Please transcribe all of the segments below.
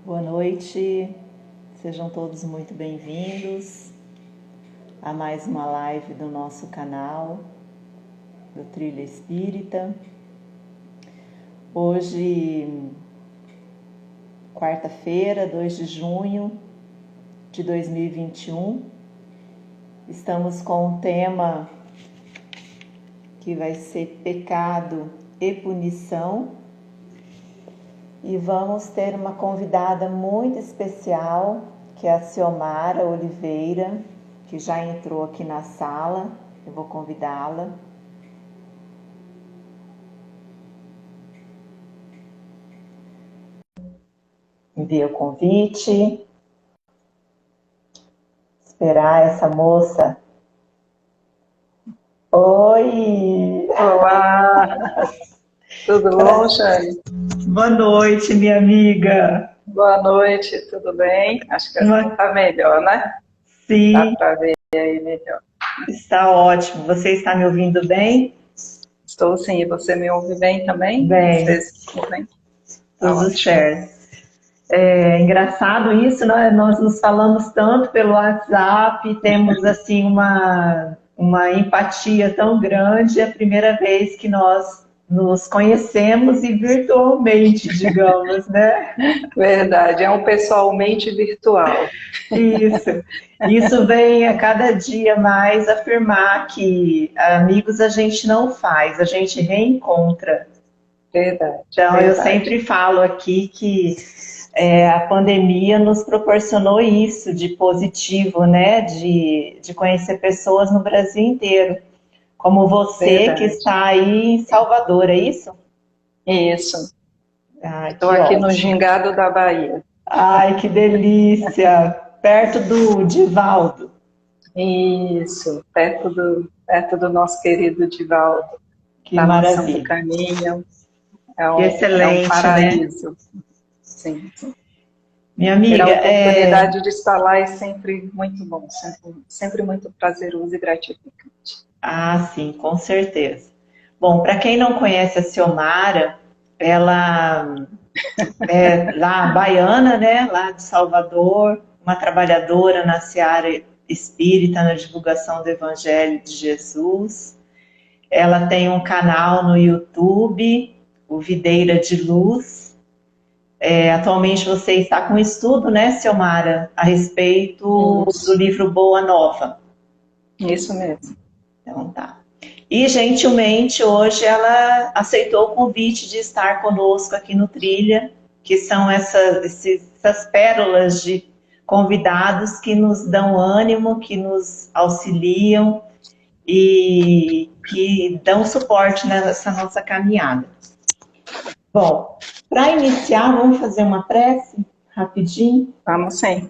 Boa noite, sejam todos muito bem-vindos a mais uma live do nosso canal do Trilha Espírita. Hoje, quarta-feira, 2 de junho de 2021, estamos com um tema que vai ser pecado e punição. E vamos ter uma convidada muito especial, que é a Ciomara Oliveira, que já entrou aqui na sala. Eu vou convidá-la. Envie o convite. Esperar essa moça. Oi! Olá! Tudo bom, Shane? Boa noite, minha amiga. Boa noite, tudo bem? Acho que assim tá melhor, né? Sim. Dá para ver aí melhor. Está ótimo. Você está me ouvindo bem? Estou sim, e você me ouve bem também? Bem. Vocês me ouvem? Tudo Ótimo. certo. É engraçado isso, né? Nós nos falamos tanto pelo WhatsApp, temos assim uma empatia tão grande, é a primeira vez que nós nos conhecemos e virtualmente, digamos, né? Verdade, é um pessoalmente virtual. Isso vem a cada dia mais afirmar que amigos a gente não faz, a gente reencontra. Verdade. Então, eu sempre falo aqui que a pandemia nos proporcionou isso de positivo, né? De conhecer pessoas no Brasil inteiro. Como você que está aí em Salvador, é isso? Isso. Estou aqui no Gingado da Bahia. Ai, que delícia! Perto do Divaldo. Isso, perto do nosso querido Divaldo. Que maravilha. No caminho. Excelente, é um paraíso. Né? Sim. Minha amiga, ter a oportunidade de estar lá é sempre muito bom, sempre muito prazeroso e gratificante. Ah, sim, com certeza. Bom, para quem não conhece a Ciomara, ela é lá baiana, né, lá de Salvador, uma trabalhadora na seara espírita, na divulgação do Evangelho de Jesus. Ela tem um canal no YouTube, o Videira de Luz. Atualmente você está com um estudo, né, Ciomara, a respeito do livro Boa Nova. Isso mesmo. Então tá. E gentilmente hoje ela aceitou o convite de estar conosco aqui no Trilha, que são essas pérolas de convidados que nos dão ânimo, que nos auxiliam e que dão suporte nessa nossa caminhada. Bom, para iniciar, vamos fazer uma prece rapidinho? Vamos sim.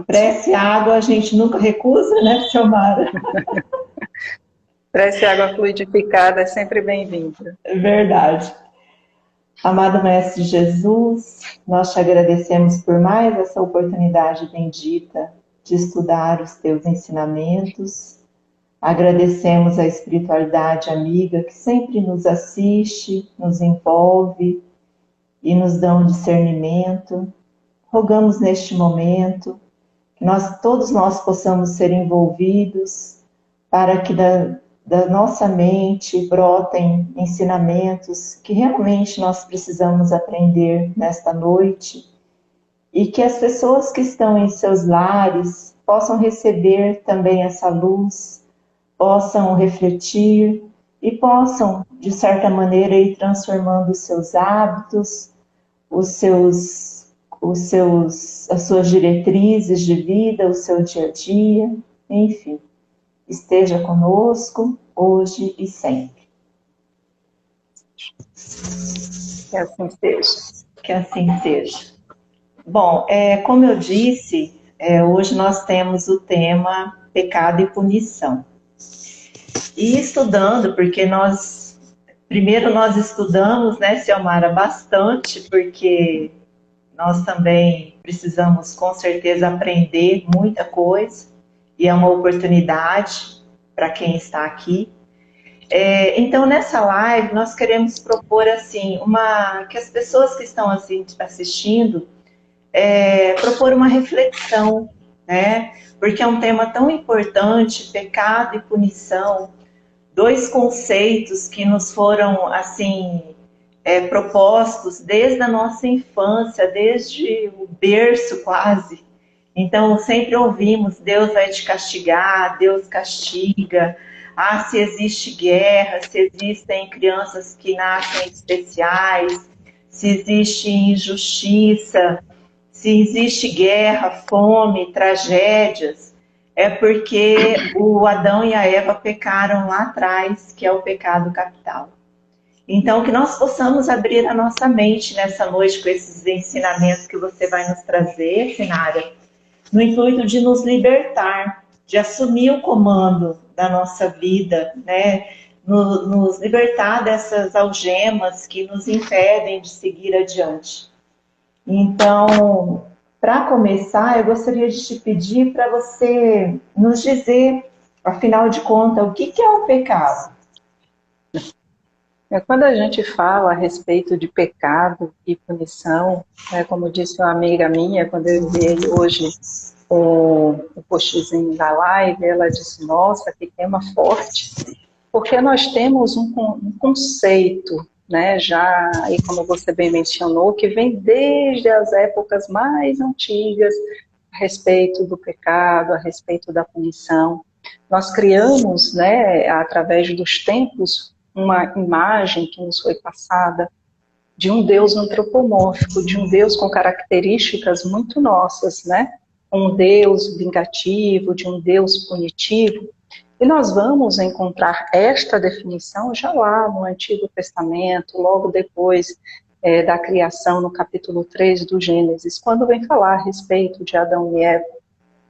Prece água a gente nunca recusa, né, Ciomara? Prece água fluidificada é sempre bem-vinda. É verdade. Amado Mestre Jesus, nós te agradecemos por mais essa oportunidade bendita de estudar os teus ensinamentos. Agradecemos a espiritualidade amiga que sempre nos assiste, nos envolve e nos dá um discernimento. Rogamos neste momento que todos nós possamos ser envolvidos para que da nossa mente brotem ensinamentos que realmente nós precisamos aprender nesta noite e que as pessoas que estão em seus lares possam receber também essa luz, possam refletir e possam, de certa maneira, ir transformando os seus hábitos, as suas diretrizes de vida, o seu dia a dia, enfim. Esteja conosco hoje e sempre. Que assim seja. Que assim seja. Bom, como eu disse, hoje nós temos o tema pecado e punição. E estudando, porque primeiro nós estudamos, né, Ciomara, bastante, porque nós também precisamos com certeza aprender muita coisa, e é uma oportunidade para quem está aqui. Então, nessa live, nós queremos propor assim, que as pessoas que estão assistindo propor uma reflexão, né? Porque é um tema tão importante, pecado e punição, dois conceitos que nos foram, assim, propostos desde a nossa infância, desde o berço quase. Então, sempre ouvimos, Deus vai te castigar, Deus castiga. Ah, se existe guerra, se existem crianças que nascem especiais, se existe injustiça, se existe guerra, fome, tragédias, é porque o Adão e a Eva pecaram lá atrás, que é o pecado capital. Então, que nós possamos abrir a nossa mente nessa noite com esses ensinamentos que você vai nos trazer, Sinara, no intuito de nos libertar, de assumir o comando da nossa vida, né? Nos libertar dessas algemas que nos impedem de seguir adiante. Então, para começar, eu gostaria de te pedir para você nos dizer, afinal de contas, o que é o pecado? Quando a gente fala a respeito de pecado e punição, como disse uma amiga minha, quando eu enviei hoje o postzinho da live, ela disse, nossa, que tema forte, porque nós temos um conceito, né, já, e como você bem mencionou, que vem desde as épocas mais antigas, a respeito do pecado, a respeito da punição. Nós criamos, né, através dos tempos, uma imagem que nos foi passada de um Deus antropomórfico, de um Deus com características muito nossas, né? Um Deus vingativo, de um Deus punitivo. E nós vamos encontrar esta definição já lá no Antigo Testamento, logo depois da criação, no capítulo 3 do Gênesis, quando vem falar a respeito de Adão e Eva.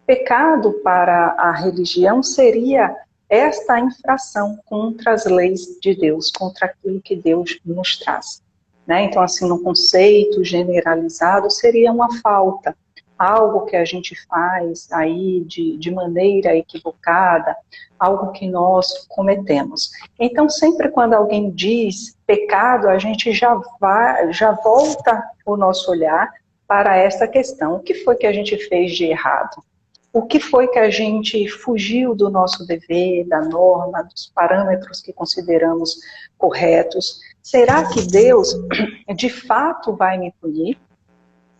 Pecado para a religião seria esta infração contra as leis de Deus, contra aquilo que Deus nos traz. Né? Então, assim, no conceito generalizado, seria uma falta, algo que a gente faz aí de maneira equivocada, algo que nós cometemos. Então, sempre quando alguém diz pecado, a gente já volta o nosso olhar para essa questão. O que foi que a gente fez de errado? O que foi que a gente fugiu do nosso dever, da norma, dos parâmetros que consideramos corretos? Será que Deus, de fato, vai me punir?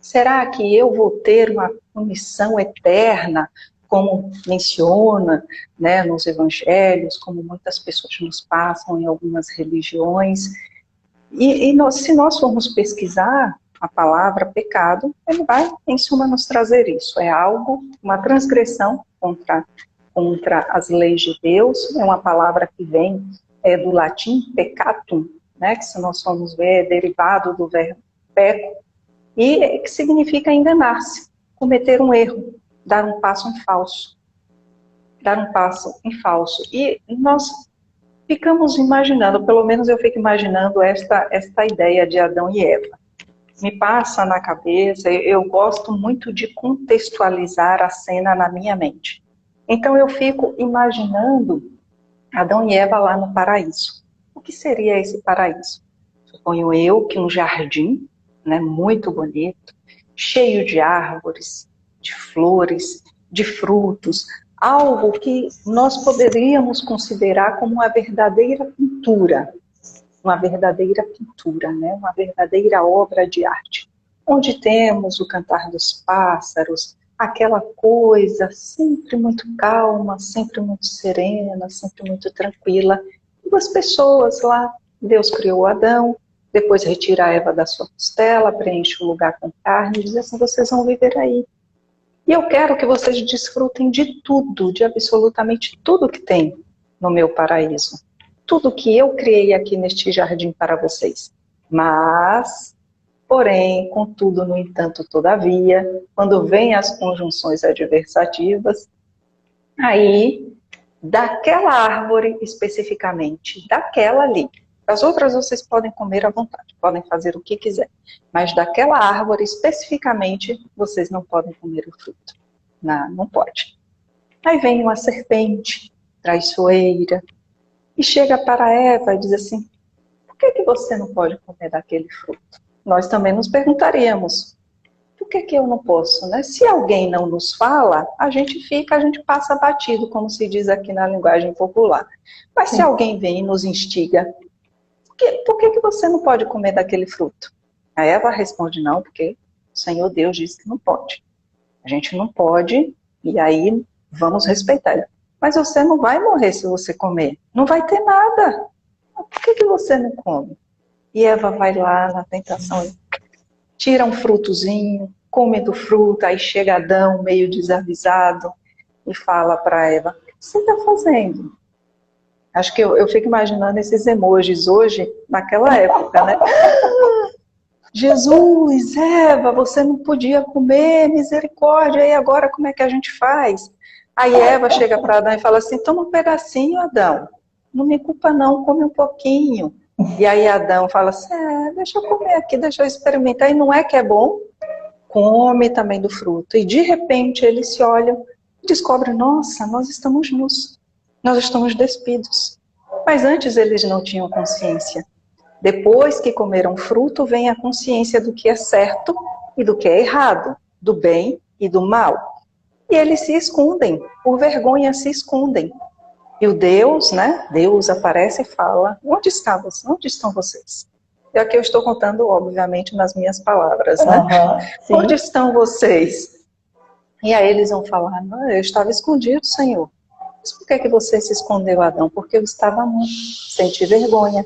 Será que eu vou ter uma punição eterna, como menciona, né, nos evangelhos, como muitas pessoas nos passam em algumas religiões? Se nós formos pesquisar a palavra pecado, ele vai, em suma, nos trazer isso. É algo, uma transgressão contra as leis de Deus. É uma palavra que vem do latim peccatum, né, que se nós formos ver, é derivado do verbo peco, e que significa enganar-se, cometer um erro, dar um passo em falso. Dar um passo em falso. E nós ficamos imaginando, pelo menos eu fico imaginando esta ideia de Adão e Eva. Me passa na cabeça, eu gosto muito de contextualizar a cena na minha mente. Então eu fico imaginando Adão e Eva lá no paraíso. O que seria esse paraíso? Suponho eu que um jardim, né, muito bonito, cheio de árvores, de flores, de frutos, algo que nós poderíamos considerar como uma verdadeira pintura, né? Uma verdadeira obra de arte, onde temos o cantar dos pássaros, aquela coisa sempre muito calma, sempre muito serena, sempre muito tranquila. Duas pessoas lá, Deus criou Adão, depois retira a Eva da sua costela, preenche o lugar com carne e diz assim, vocês vão viver aí. E eu quero que vocês desfrutem de tudo, de absolutamente tudo que tem no meu paraíso. Tudo que eu criei aqui neste jardim para vocês. Mas, porém, contudo, no entanto, todavia, quando vêm as conjunções adversativas, aí, daquela árvore especificamente, daquela ali, as outras vocês podem comer à vontade, podem fazer o que quiser, mas daquela árvore especificamente, vocês não podem comer o fruto. Não pode. Aí vem uma serpente traiçoeira, e chega para Eva e diz assim, por que você não pode comer daquele fruto? Nós também nos perguntaríamos, por por que eu não posso, né? Se alguém não nos fala, a gente passa batido, como se diz aqui na linguagem popular. Mas se alguém vem e nos instiga, por que você não pode comer daquele fruto? A Eva responde, não, porque o Senhor Deus disse que não pode. A gente não pode, e aí vamos respeitar. Mas você não vai morrer se você comer. Não vai ter nada. Por que você não come? E Eva vai lá na tentação, tira um frutozinho, come do fruto, aí chega Adão meio desavisado e fala para Eva, o que você está fazendo? Acho que eu fico imaginando esses emojis hoje, naquela época, né? Jesus, Eva, você não podia comer, misericórdia, e agora como é que a gente faz? Aí Eva chega para Adão e fala assim, toma um pedacinho, Adão, não me culpa não, come um pouquinho. E aí Adão fala assim, deixa eu comer aqui, deixa eu experimentar, e não é que é bom? Come também do fruto. E de repente eles se olham e descobrem, nossa, nós estamos nus, nós estamos despidos. Mas antes eles não tinham consciência. Depois que comeram fruto, vem a consciência do que é certo e do que é errado, do bem e do mal. E eles se escondem, por vergonha se escondem. E o Deus, né? Deus aparece e fala, onde estão vocês? E aqui eu estou contando, obviamente, nas minhas palavras, né? Onde estão vocês? E aí eles vão falar, não, eu estava escondido, Senhor. Mas por que você se escondeu, Adão? Porque eu estava nu, senti vergonha.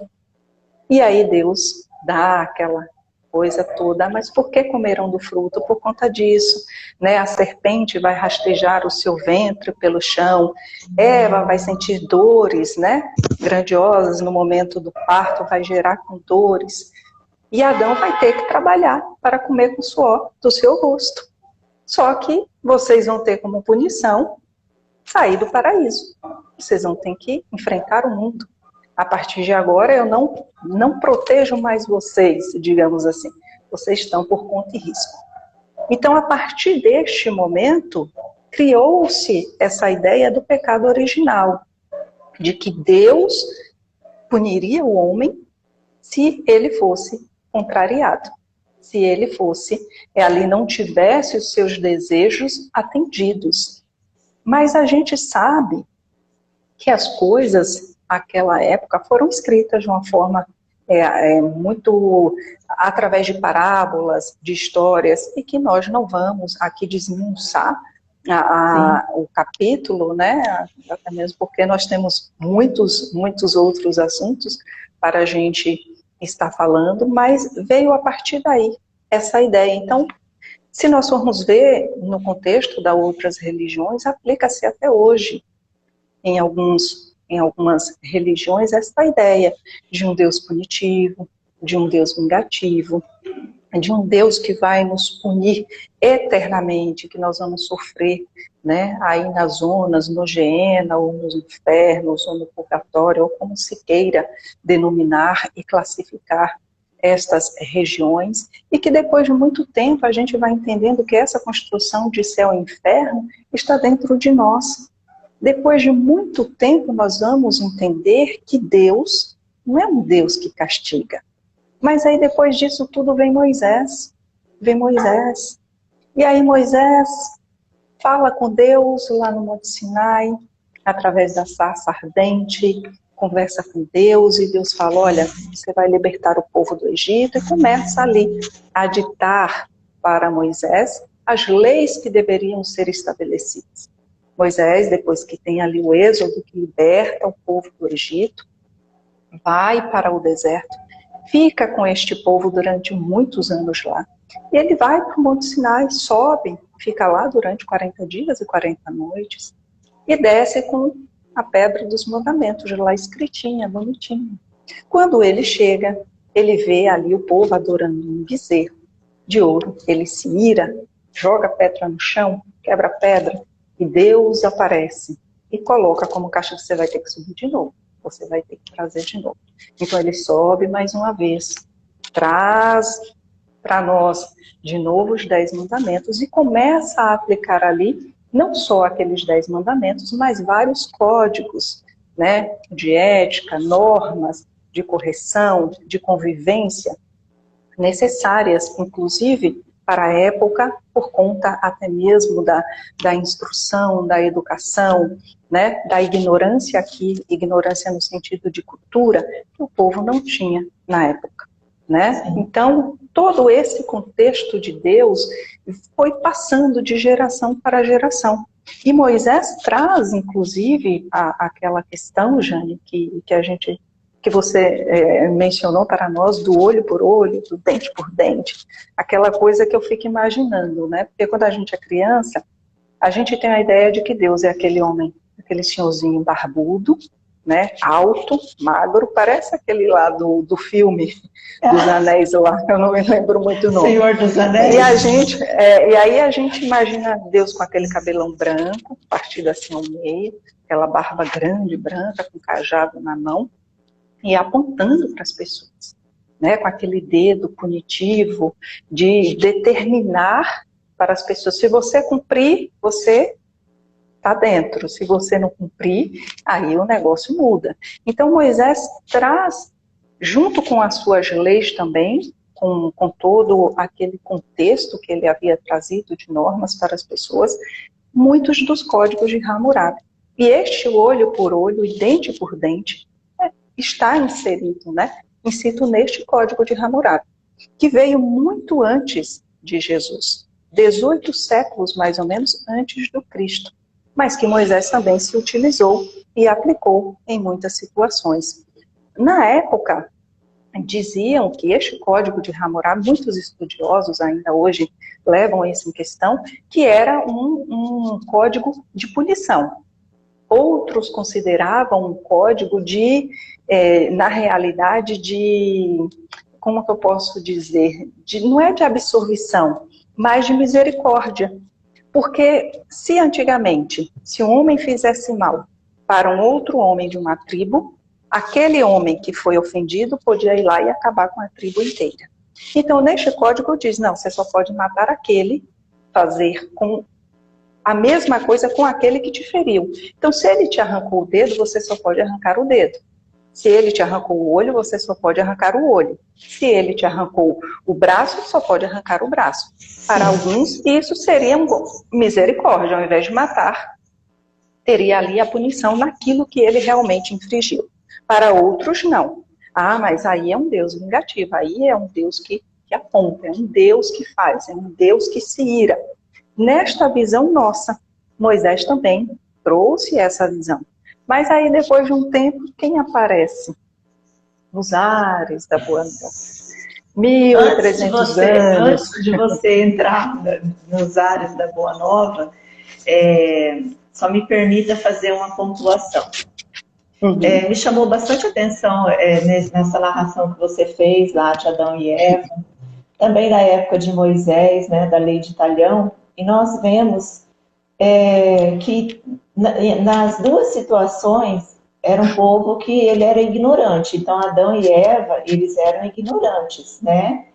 E aí Deus dá aquela coisa toda, mas por que comeram do fruto? Por conta disso, né? A serpente vai rastejar o seu ventre pelo chão, Eva vai sentir dores, né? Grandiosas no momento do parto, vai gerar com dores, e Adão vai ter que trabalhar para comer com o suor do seu rosto. Só que vocês vão ter como punição sair do paraíso, vocês vão ter que enfrentar o mundo. A partir de agora eu não protejo mais vocês, digamos assim. Vocês estão por conta e risco. Então, a partir deste momento, criou-se essa ideia do pecado original, de que Deus puniria o homem se ele fosse contrariado, se ele fosse, ali não tivesse os seus desejos atendidos. Mas a gente sabe que as coisas naquela época foram escritas de uma forma muito através de parábolas, de histórias, e que nós não vamos aqui desmiuçar o capítulo, né? Até mesmo porque nós temos muitos outros assuntos para a gente estar falando, mas veio a partir daí essa ideia. Então, se nós formos ver no contexto das outras religiões, aplica-se até hoje em algumas religiões, essa ideia de um Deus punitivo, de um Deus vingativo, de um Deus que vai nos punir eternamente, que nós vamos sofrer, né, aí nas zonas, no Geena, ou nos infernos, ou no purgatório, ou como se queira denominar e classificar estas regiões, e que depois de muito tempo a gente vai entendendo que essa construção de céu e inferno está dentro de nós. Depois de muito tempo, nós vamos entender que Deus não é um Deus que castiga. Mas aí, depois disso tudo, vem Moisés. E aí Moisés fala com Deus lá no Monte Sinai, através da sarça ardente, conversa com Deus, e Deus fala, olha, você vai libertar o povo do Egito, e começa ali a ditar para Moisés as leis que deveriam ser estabelecidas. Moisés, depois que tem ali o êxodo, que liberta o povo do Egito, vai para o deserto, fica com este povo durante muitos anos lá. E ele vai para o Monte Sinai, sobe, fica lá durante 40 dias e 40 noites, e desce com a pedra dos mandamentos, lá escritinha, bonitinha. Quando ele chega, ele vê ali o povo adorando um bezerro de ouro, ele se ira, joga a pedra no chão, quebra a pedra, e Deus aparece e coloca como caixa que você vai ter que subir de novo. Você vai ter que trazer de novo. Então ele sobe mais uma vez, traz para nós de novo os 10 mandamentos e começa a aplicar ali não só aqueles 10 mandamentos, mas vários códigos, né, de ética, normas, de correção, de convivência, necessárias, inclusive, para a época, por conta até mesmo da instrução, da educação, né, da ignorância aqui, ignorância no sentido de cultura, que o povo não tinha na época, né? Então, todo esse contexto de Deus foi passando de geração para geração. E Moisés traz, inclusive, aquela questão, Jane, que você mencionou para nós, do olho por olho, do dente por dente, aquela coisa que eu fico imaginando, né? Porque quando a gente é criança, a gente tem a ideia de que Deus é aquele homem, aquele senhorzinho barbudo, né? Alto, magro, parece aquele lá do filme dos Anéis lá, eu não me lembro muito o nome. Senhor dos Anéis. E aí a gente imagina Deus com aquele cabelão branco, partido assim ao meio, aquela barba grande, branca, com cajado na mão, e apontando para as pessoas, né, com aquele dedo punitivo de determinar para as pessoas, se você cumprir, você está dentro, se você não cumprir, aí o negócio muda. Então Moisés traz, junto com as suas leis também, com todo aquele contexto que ele havia trazido de normas para as pessoas, muitos dos códigos de Hammurabi. E este olho por olho e dente por dente está inserido, né? Inserido neste código de Hammurabi, que veio muito antes de Jesus, 18 séculos mais ou menos antes do Cristo, mas que Moisés também se utilizou e aplicou em muitas situações. Na época, diziam que este código de Hammurabi, muitos estudiosos ainda hoje levam isso em questão, que era um código de punição. Outros consideravam um código na realidade, como que eu posso dizer, não é de absolvição, mas de misericórdia. Porque se antigamente, se um homem fizesse mal para um outro homem de uma tribo, aquele homem que foi ofendido podia ir lá e acabar com a tribo inteira. Então, neste código diz, não, você só pode matar aquele, fazer com a mesma coisa com aquele que te feriu. Então, se ele te arrancou o dedo, você só pode arrancar o dedo. Se ele te arrancou o olho, você só pode arrancar o olho. Se ele te arrancou o braço, só pode arrancar o braço. Para alguns, isso seria misericórdia. Ao invés de matar, teria ali a punição naquilo que ele realmente infringiu. Para outros, não. Ah, mas aí é um Deus vingativo. Aí é um Deus que aponta, é um Deus que faz, é um Deus que se ira. Nesta visão nossa, Moisés também trouxe essa visão. Mas aí, depois de um tempo, quem aparece? Nos ares da Boa Nova. 1300 anos. Antes de você entrar nos ares da Boa Nova, só me permita fazer uma pontuação. Uhum. Me chamou bastante atenção nessa narração que você fez lá de Adão e Eva, também da época de Moisés, né, da lei de Talhão, e nós vemos que nas duas situações era um povo que ele era ignorante. Então Adão e Eva, eles eram ignorantes, né?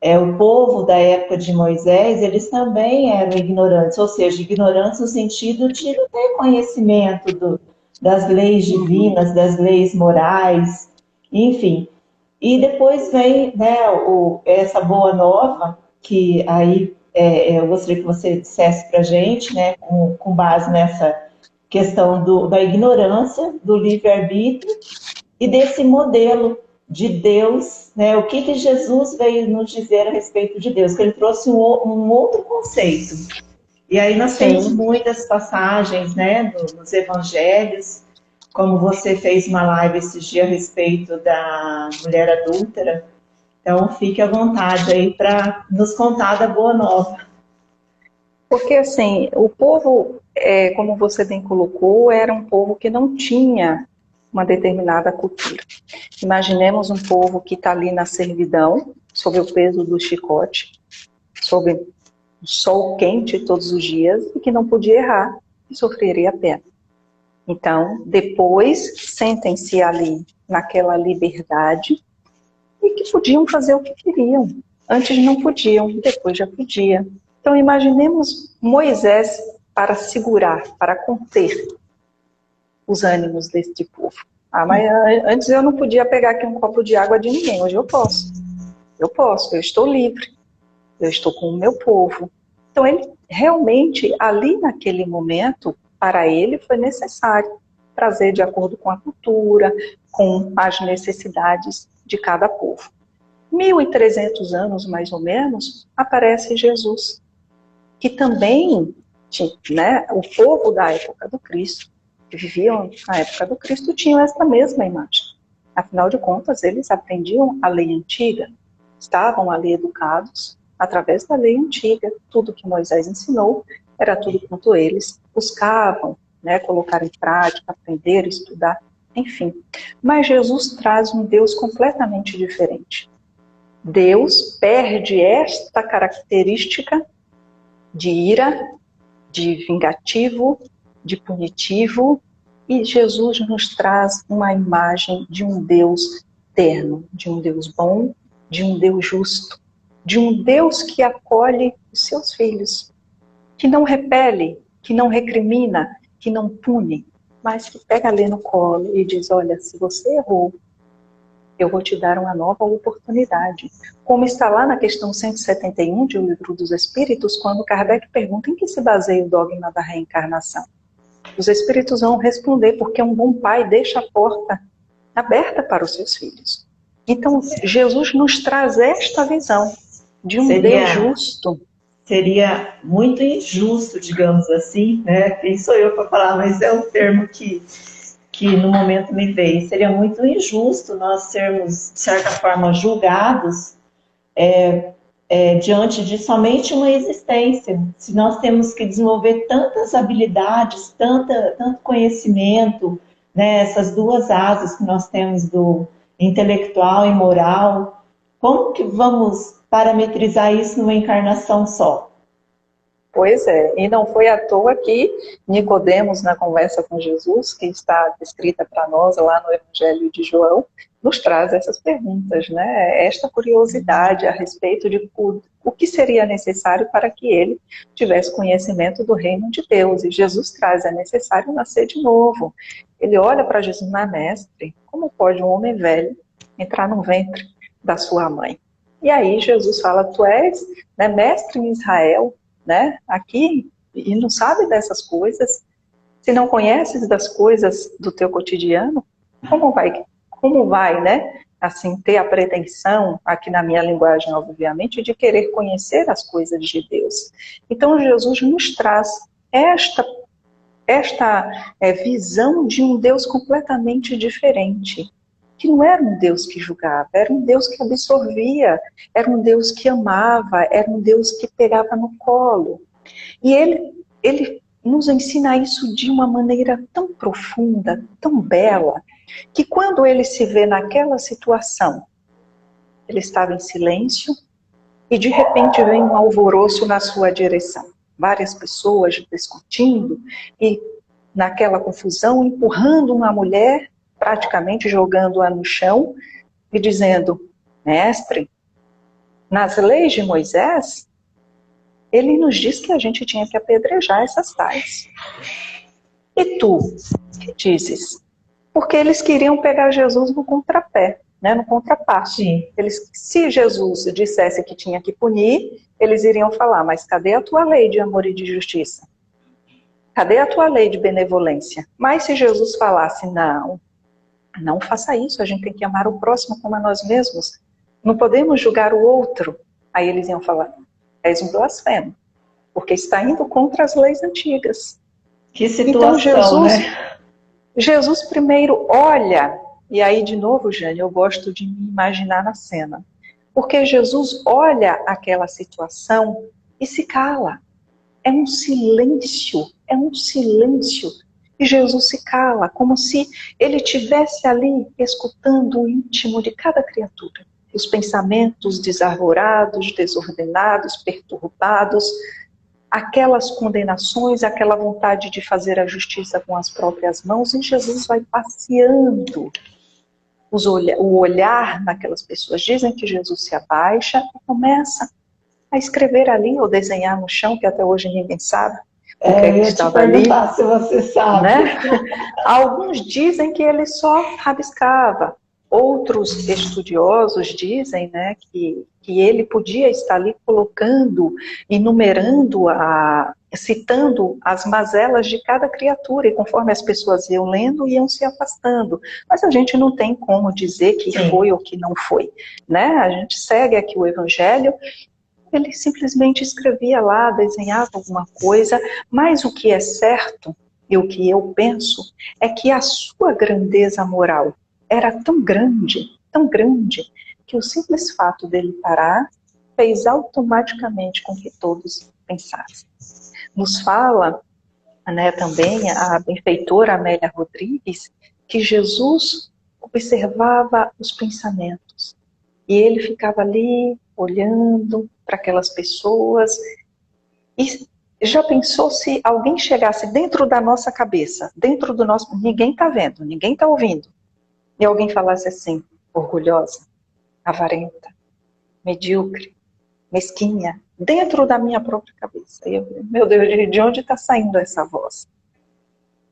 O povo da época de Moisés, eles também eram ignorantes, ou seja, ignorantes no sentido de não ter conhecimento das leis divinas, das leis morais, enfim. E depois vem, né, essa boa nova, que aí eu gostaria que você dissesse para a gente, né, com base nessa questão da ignorância, do livre-arbítrio e desse modelo de Deus, né, o que Jesus veio nos dizer a respeito de Deus, que ele trouxe um outro conceito. E aí nós temos muitas passagens, né, nos evangelhos, como você fez uma live esses dias a respeito da mulher adúltera. Então, fique à vontade aí para nos contar da Boa Nova. Porque, assim, o povo, como você bem colocou, era um povo que não tinha uma determinada cultura. Imaginemos um povo que está ali na servidão, sob o peso do chicote, sob o sol quente todos os dias, e que não podia errar e sofreria pena. Então, depois, sentem-se ali naquela liberdade e que podiam fazer o que queriam. Antes não podiam, depois já podia. Então, imaginemos Moisés para segurar, para conter os ânimos deste povo. Ah, mas antes eu não podia pegar aqui um copo de água de ninguém, hoje eu posso. Eu estou livre. eu estou com o meu povo. Então ele realmente, ali naquele momento, para ele foi necessário trazer de acordo com a cultura, com as necessidades de cada povo. 1.300 anos, mais ou menos, aparece Jesus, que também, né, o povo da época do Cristo, que viviam na época do Cristo, tinham essa mesma imagem. Afinal de contas, eles aprendiam a lei antiga, estavam ali educados através da lei antiga. Tudo que Moisés ensinou era tudo quanto eles buscavam, né, colocar em prática, aprender, estudar, enfim. Mas Jesus traz um Deus completamente diferente. Deus perde esta característica de ira, de vingativo, de punitivo, e Jesus nos traz uma imagem de um Deus terno, de um Deus bom, de um Deus justo, de um Deus que acolhe os seus filhos, que não repele, que não recrimina, que não pune, mas que pega ali no colo e diz, olha, se você errou, eu vou te dar uma nova oportunidade. Como está lá na questão 171 de O Livro dos Espíritos, quando Kardec pergunta em que se baseia o dogma da reencarnação. Os espíritos vão responder, porque um bom pai deixa a porta aberta para os seus filhos. Então, Jesus nos traz esta visão de um Deus justo. Seria muito injusto, digamos assim, né? Quem sou eu para falar, mas é um termo que no momento me veio. Seria muito injusto nós sermos, de certa forma, julgados diante de somente uma existência. Se nós temos que desenvolver tantas habilidades, tanto conhecimento, né, essas duas asas que nós temos do intelectual e moral, como que vamos parametrizar isso numa encarnação só? Pois é, e não foi à toa que Nicodemos, na conversa com Jesus, que está descrita para nós lá no Evangelho de João, nos traz essas perguntas, né? Esta curiosidade a respeito de o que seria necessário para que ele tivesse conhecimento do reino de Deus. E Jesus traz, é necessário nascer de novo. Ele olha para Jesus, mas mestre, como pode um homem velho entrar no ventre da sua mãe? E aí Jesus fala, tu és, né, mestre em Israel, né, aqui, e não sabe dessas coisas, se não conheces das coisas do teu cotidiano, como vai, né, assim, ter a pretensão, aqui na minha linguagem, obviamente, de querer conhecer as coisas de Deus? Então, Jesus nos traz esta visão de um Deus completamente diferente, que não era um Deus que julgava, era um Deus que absorvia, era um Deus que amava, era um Deus que pegava no colo. E ele nos ensina isso de uma maneira tão profunda, tão bela, que quando ele se vê naquela situação, ele estava em silêncio e de repente vem um alvoroço na sua direção. Várias pessoas discutindo e naquela confusão empurrando uma mulher, praticamente jogando-a no chão e dizendo, mestre, nas leis de Moisés, ele nos diz que a gente tinha que apedrejar essas tais. E tu, que dizes? Porque eles queriam pegar Jesus no contrapé, né, no contrapasso. Se Jesus dissesse que tinha que punir, eles iriam falar, mas cadê a tua lei de amor e de justiça? Cadê a tua lei de benevolência? Mas se Jesus falasse, não faça isso, a gente tem que amar o próximo como a nós mesmos. Não podemos julgar o outro. Aí eles iam falar, és um blasfemo, porque está indo contra as leis antigas. Que situação, então, né? Jesus primeiro olha, e aí de novo, Jane, eu gosto de me imaginar na cena, porque Jesus olha aquela situação e se cala. É um silêncio. E Jesus se cala, como se ele estivesse ali escutando o íntimo de cada criatura. Os pensamentos desarvorados, desordenados, perturbados, aquelas condenações, aquela vontade de fazer a justiça com as próprias mãos, e Jesus vai passeando o olhar naquelas pessoas. Dizem que Jesus se abaixa e começa a escrever ali ou desenhar no chão, que até hoje ninguém sabe. Eu ia te perguntar se você sabe. Né? Alguns dizem que ele só rabiscava, Outros estudiosos dizem, né, que ele podia estar ali colocando, enumerando, citando as mazelas de cada criatura, e conforme as pessoas iam lendo, iam se afastando. Mas a gente não tem como dizer que foi ou que não foi, né? A gente segue aqui o Evangelho, ele simplesmente escrevia lá, desenhava alguma coisa, mas o que é certo, e o que eu penso, é que a sua grandeza moral era tão grande, que o simples fato dele parar fez automaticamente com que todos pensassem. Nos fala, né, também a benfeitora Amélia Rodrigues, que Jesus observava os pensamentos. E ele ficava ali, olhando para aquelas pessoas. E já pensou se alguém chegasse dentro da nossa cabeça, dentro do nosso... Ninguém está vendo, ninguém está ouvindo. E alguém falasse assim, orgulhosa, avarenta, medíocre, mesquinha, dentro da minha própria cabeça. E eu, meu Deus, de onde está saindo essa voz?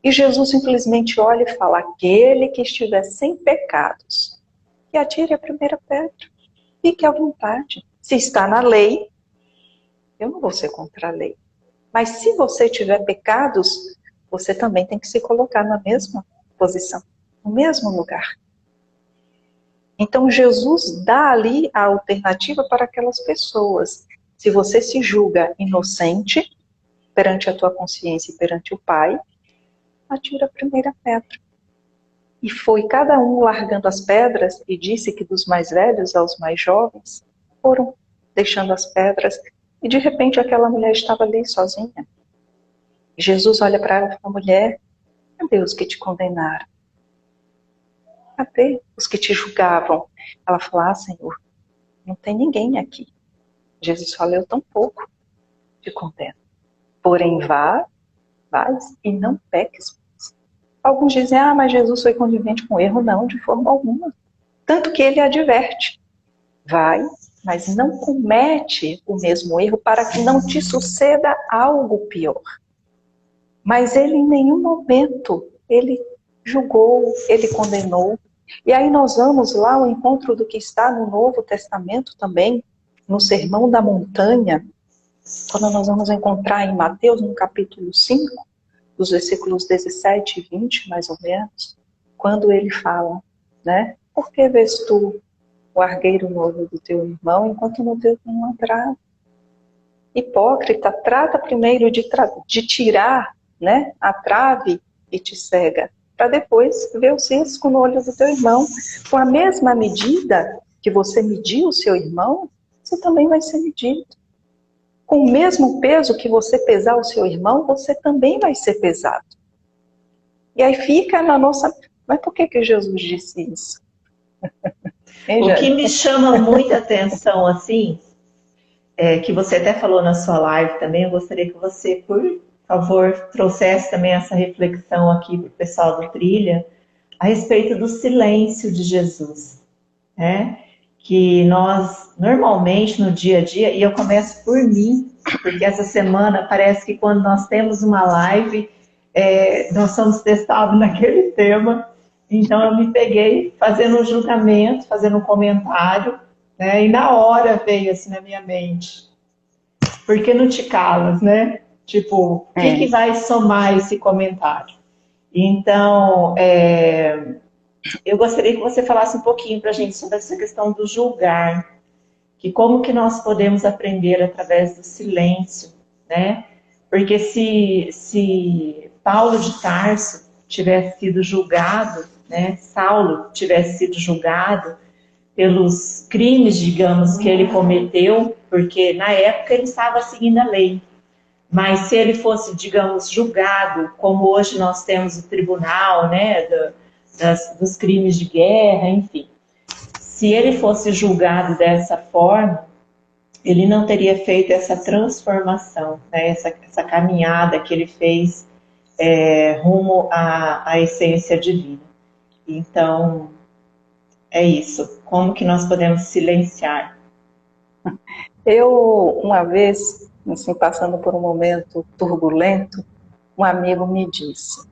E Jesus simplesmente olha e fala, aquele que estiver sem pecados, que atire a primeira pedra. Fique à vontade. Se está na lei, eu não vou ser contra a lei. Mas se você tiver pecados, você também tem que se colocar na mesma posição, no mesmo lugar. Então Jesus dá ali a alternativa para aquelas pessoas. Se você se julga inocente perante a tua consciência e perante o Pai, atira a primeira pedra. E foi cada um largando as pedras, e disse que dos mais velhos aos mais jovens foram deixando as pedras, e de repente aquela mulher estava ali sozinha. Jesus olha para ela e fala, mulher, cadê os que te condenaram? Cadê os que te julgavam? Ela fala, Senhor, não tem ninguém aqui. Jesus fala, eu tampouco te condeno. Porém, vá e não peques. Alguns dizem, mas Jesus foi conivente com o erro. Não, de forma alguma. Tanto que ele adverte. Vai, mas não comete o mesmo erro para que não te suceda algo pior. Mas ele em nenhum momento, ele julgou, ele condenou. E aí nós vamos lá ao encontro do que está no Novo Testamento também, no Sermão da Montanha, quando nós vamos encontrar em Mateus, no capítulo 5, dos versículos 17 e 20, mais ou menos, quando ele fala, né? Por que vês tu o argueiro novo do teu irmão, enquanto no teu tem uma trave? Hipócrita, trata primeiro de tirar, né, a trave e te cega, para depois ver o cisco no olho do teu irmão. Com a mesma medida que você mediu o seu irmão, você também vai ser medido. Com o mesmo peso que você pesar o seu irmão, você também vai ser pesado. E aí fica na nossa... Mas por que Jesus disse isso? O que me chama muita atenção, assim, que você até falou na sua live também, eu gostaria que você, por favor, trouxesse também essa reflexão aqui para o pessoal do Trilha, a respeito do silêncio de Jesus, né? Que nós, normalmente, no dia a dia, e eu começo por mim, porque essa semana parece que quando nós temos uma live, nós somos testados naquele tema, então eu me peguei fazendo um julgamento, fazendo um comentário, né? E na hora veio assim na minha mente, por que não te calas, né? Tipo, o que vai somar esse comentário? Então, eu gostaria que você falasse um pouquinho para a gente sobre essa questão do julgar, que como que nós podemos aprender através do silêncio, né? Porque se Paulo de Tarso tivesse sido julgado, né? Saulo tivesse sido julgado pelos crimes, digamos, que ele cometeu, porque na época ele estava seguindo a lei. Mas se ele fosse, digamos, julgado, como hoje nós temos o tribunal, né, dos crimes de guerra, enfim. Se ele fosse julgado dessa forma, ele não teria feito essa transformação, né, essa caminhada que ele fez rumo à essência divina. Então, é isso. Como que nós podemos silenciar? Eu, uma vez, assim, passando por um momento turbulento, um amigo me disse,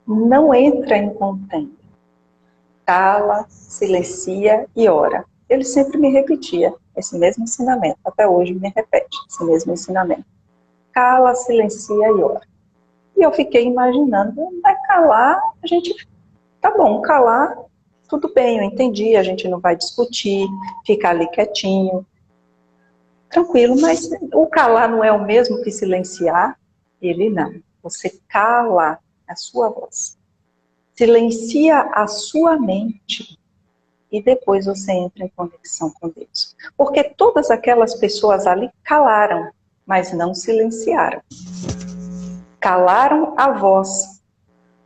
não entra em contenda. Cala, silencia e ora. Ele sempre me repetia esse mesmo ensinamento. Até hoje me repete esse mesmo ensinamento. Cala, silencia e ora. E eu fiquei imaginando, vai calar, a gente, tá bom, calar, tudo bem, eu entendi, a gente não vai discutir, ficar ali quietinho, tranquilo, mas o calar não é o mesmo que silenciar? Ele não. Você cala a sua voz. Silencia a sua mente e depois você entra em conexão com Deus. Porque todas aquelas pessoas ali calaram, mas não silenciaram. Calaram a voz,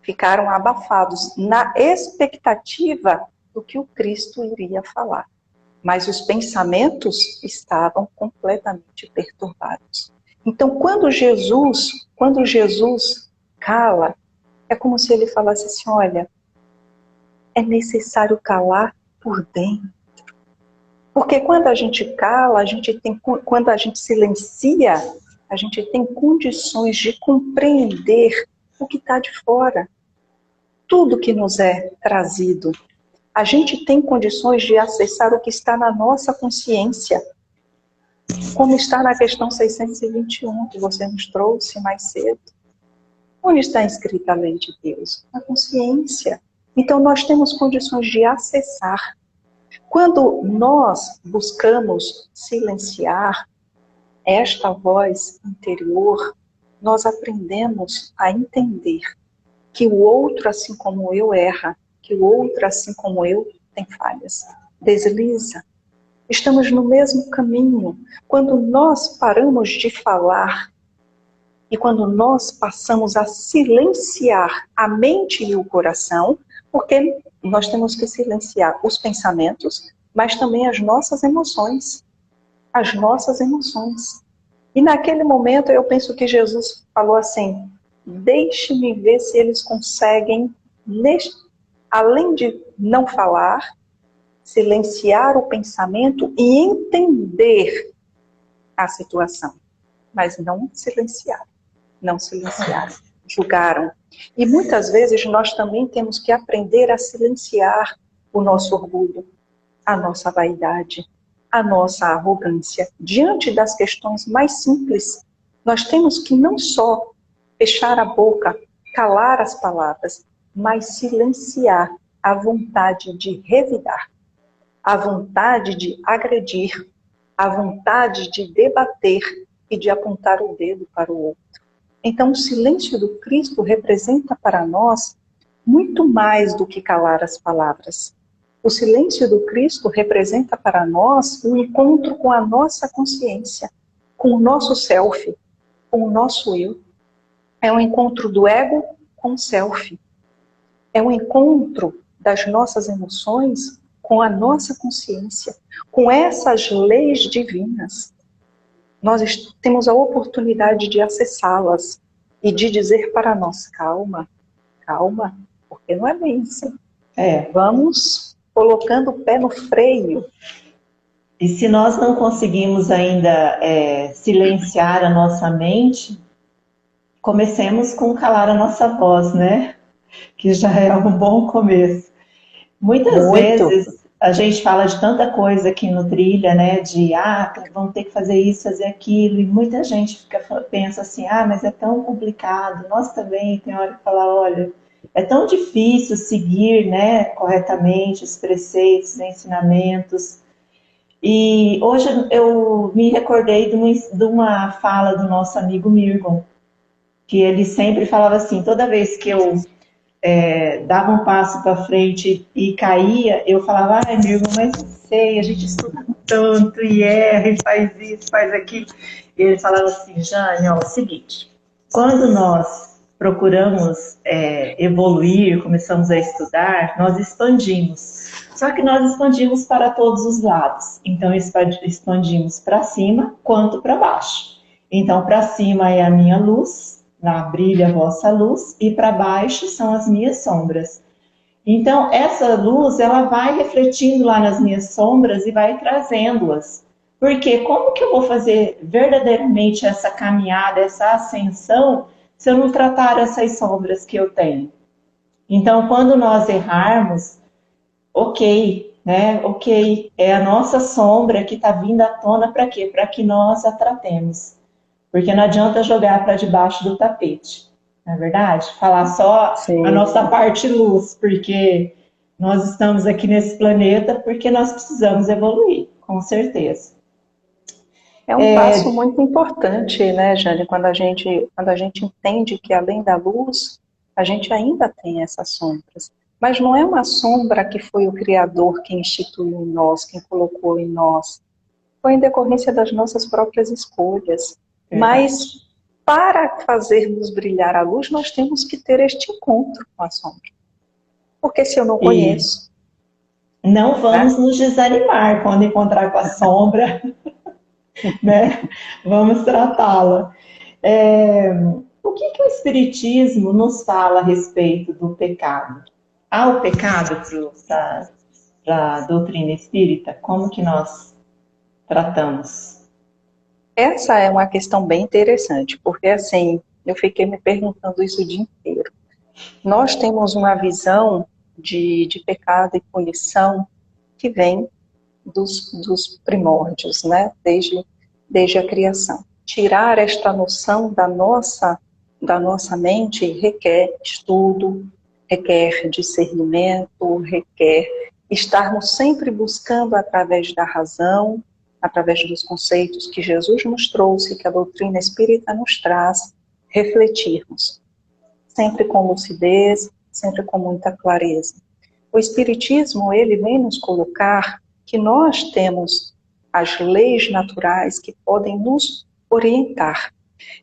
ficaram abafados na expectativa do que o Cristo iria falar. Mas os pensamentos estavam completamente perturbados. Então, quando Jesus cala, é como se ele falasse assim, olha, é necessário calar por dentro. Porque quando a gente cala, quando a gente silencia, a gente tem condições de compreender o que está de fora. Tudo que nos é trazido. A gente tem condições de acessar o que está na nossa consciência. Como está na questão 621, que você nos trouxe mais cedo. Onde está escrita a lei de Deus? Na consciência. Então nós temos condições de acessar. Quando nós buscamos silenciar esta voz interior, nós aprendemos a entender que o outro, assim como eu, erra, que o outro, assim como eu, tem falhas, desliza. Estamos no mesmo caminho. Quando nós paramos de falar e quando nós passamos a silenciar a mente e o coração, porque nós temos que silenciar os pensamentos, mas também as nossas emoções. As nossas emoções. E naquele momento eu penso que Jesus falou assim, deixe-me ver se eles conseguem, além de não falar, silenciar o pensamento e entender a situação. Mas não silenciar. Não silenciaram, julgaram. E muitas vezes nós também temos que aprender a silenciar o nosso orgulho, a nossa vaidade, a nossa arrogância. Diante das questões mais simples, nós temos que não só fechar a boca, calar as palavras, mas silenciar a vontade de revidar, a vontade de agredir, a vontade de debater e de apontar o dedo para o outro. Então, o silêncio do Cristo representa para nós muito mais do que calar as palavras. O silêncio do Cristo representa para nós o encontro com a nossa consciência, com o nosso self, com o nosso eu. É um encontro do ego com o self. É um encontro das nossas emoções com a nossa consciência, com essas leis divinas. Nós temos a oportunidade de acessá-las e de dizer para nós, calma, calma, porque não é bem assim. Vamos colocando o pé no freio. E se nós não conseguimos ainda silenciar a nossa mente, comecemos com calar a nossa voz, né? Que já é um bom começo. Muitas vezes a gente fala de tanta coisa aqui no Trilha, né? De, vamos ter que fazer isso, fazer aquilo. E muita gente pensa assim, mas é tão complicado. Nós também tem hora que fala, olha, é tão difícil seguir, né, corretamente os preceitos, os ensinamentos. E hoje eu me recordei de uma fala do nosso amigo Mirgon, que ele sempre falava assim, toda vez que eu dava um passo para frente e caía, eu falava, Mirgon, mas não sei, a gente estuda tanto e erra e faz isso, faz aquilo. E ele falava assim, Jane, ó, é o seguinte, quando nós procuramos evoluir, começamos a estudar, nós expandimos. Só que nós expandimos para todos os lados. Então, expandimos para cima quanto para baixo. Então, para cima é a minha luz, lá brilha a vossa luz, e para baixo são as minhas sombras. Então, essa luz, ela vai refletindo lá nas minhas sombras e vai trazendo-as. Porque como que eu vou fazer verdadeiramente essa caminhada, essa ascensão, se eu não tratar essas sombras que eu tenho? Então, quando nós errarmos, ok, né? Ok, é a nossa sombra que está vindo à tona para quê? Para que nós a tratemos. Porque não adianta jogar para debaixo do tapete, não é verdade? Falar só a Sim. nossa parte luz, porque nós estamos aqui nesse planeta porque nós precisamos evoluir, com certeza. É um passo muito importante, né, Jane, quando a gente entende que além da luz, a gente ainda tem essas sombras. Mas não é uma sombra que foi o Criador quem instituiu em nós, quem colocou em nós. Foi em decorrência das nossas próprias escolhas. Verdade. Mas para fazermos brilhar a luz, nós temos que ter este encontro com a sombra. Porque se eu não E conheço, não vamos né? nos desanimar quando encontrar com a sombra, né? Vamos tratá-la. O que o Espiritismo nos fala a respeito do pecado? Há o pecado para a doutrina espírita? Como que nós tratamos? Essa é uma questão bem interessante, porque assim, eu fiquei me perguntando isso o dia inteiro. Nós temos uma visão de pecado e punição que vem dos primórdios, né? Desde a criação. Tirar esta noção da nossa mente requer estudo, requer discernimento, requer estarmos sempre buscando através da razão, através dos conceitos que Jesus nos trouxe, que a doutrina espírita nos traz, refletirmos, sempre com lucidez, sempre com muita clareza. O Espiritismo, ele vem nos colocar que nós temos as leis naturais que podem nos orientar.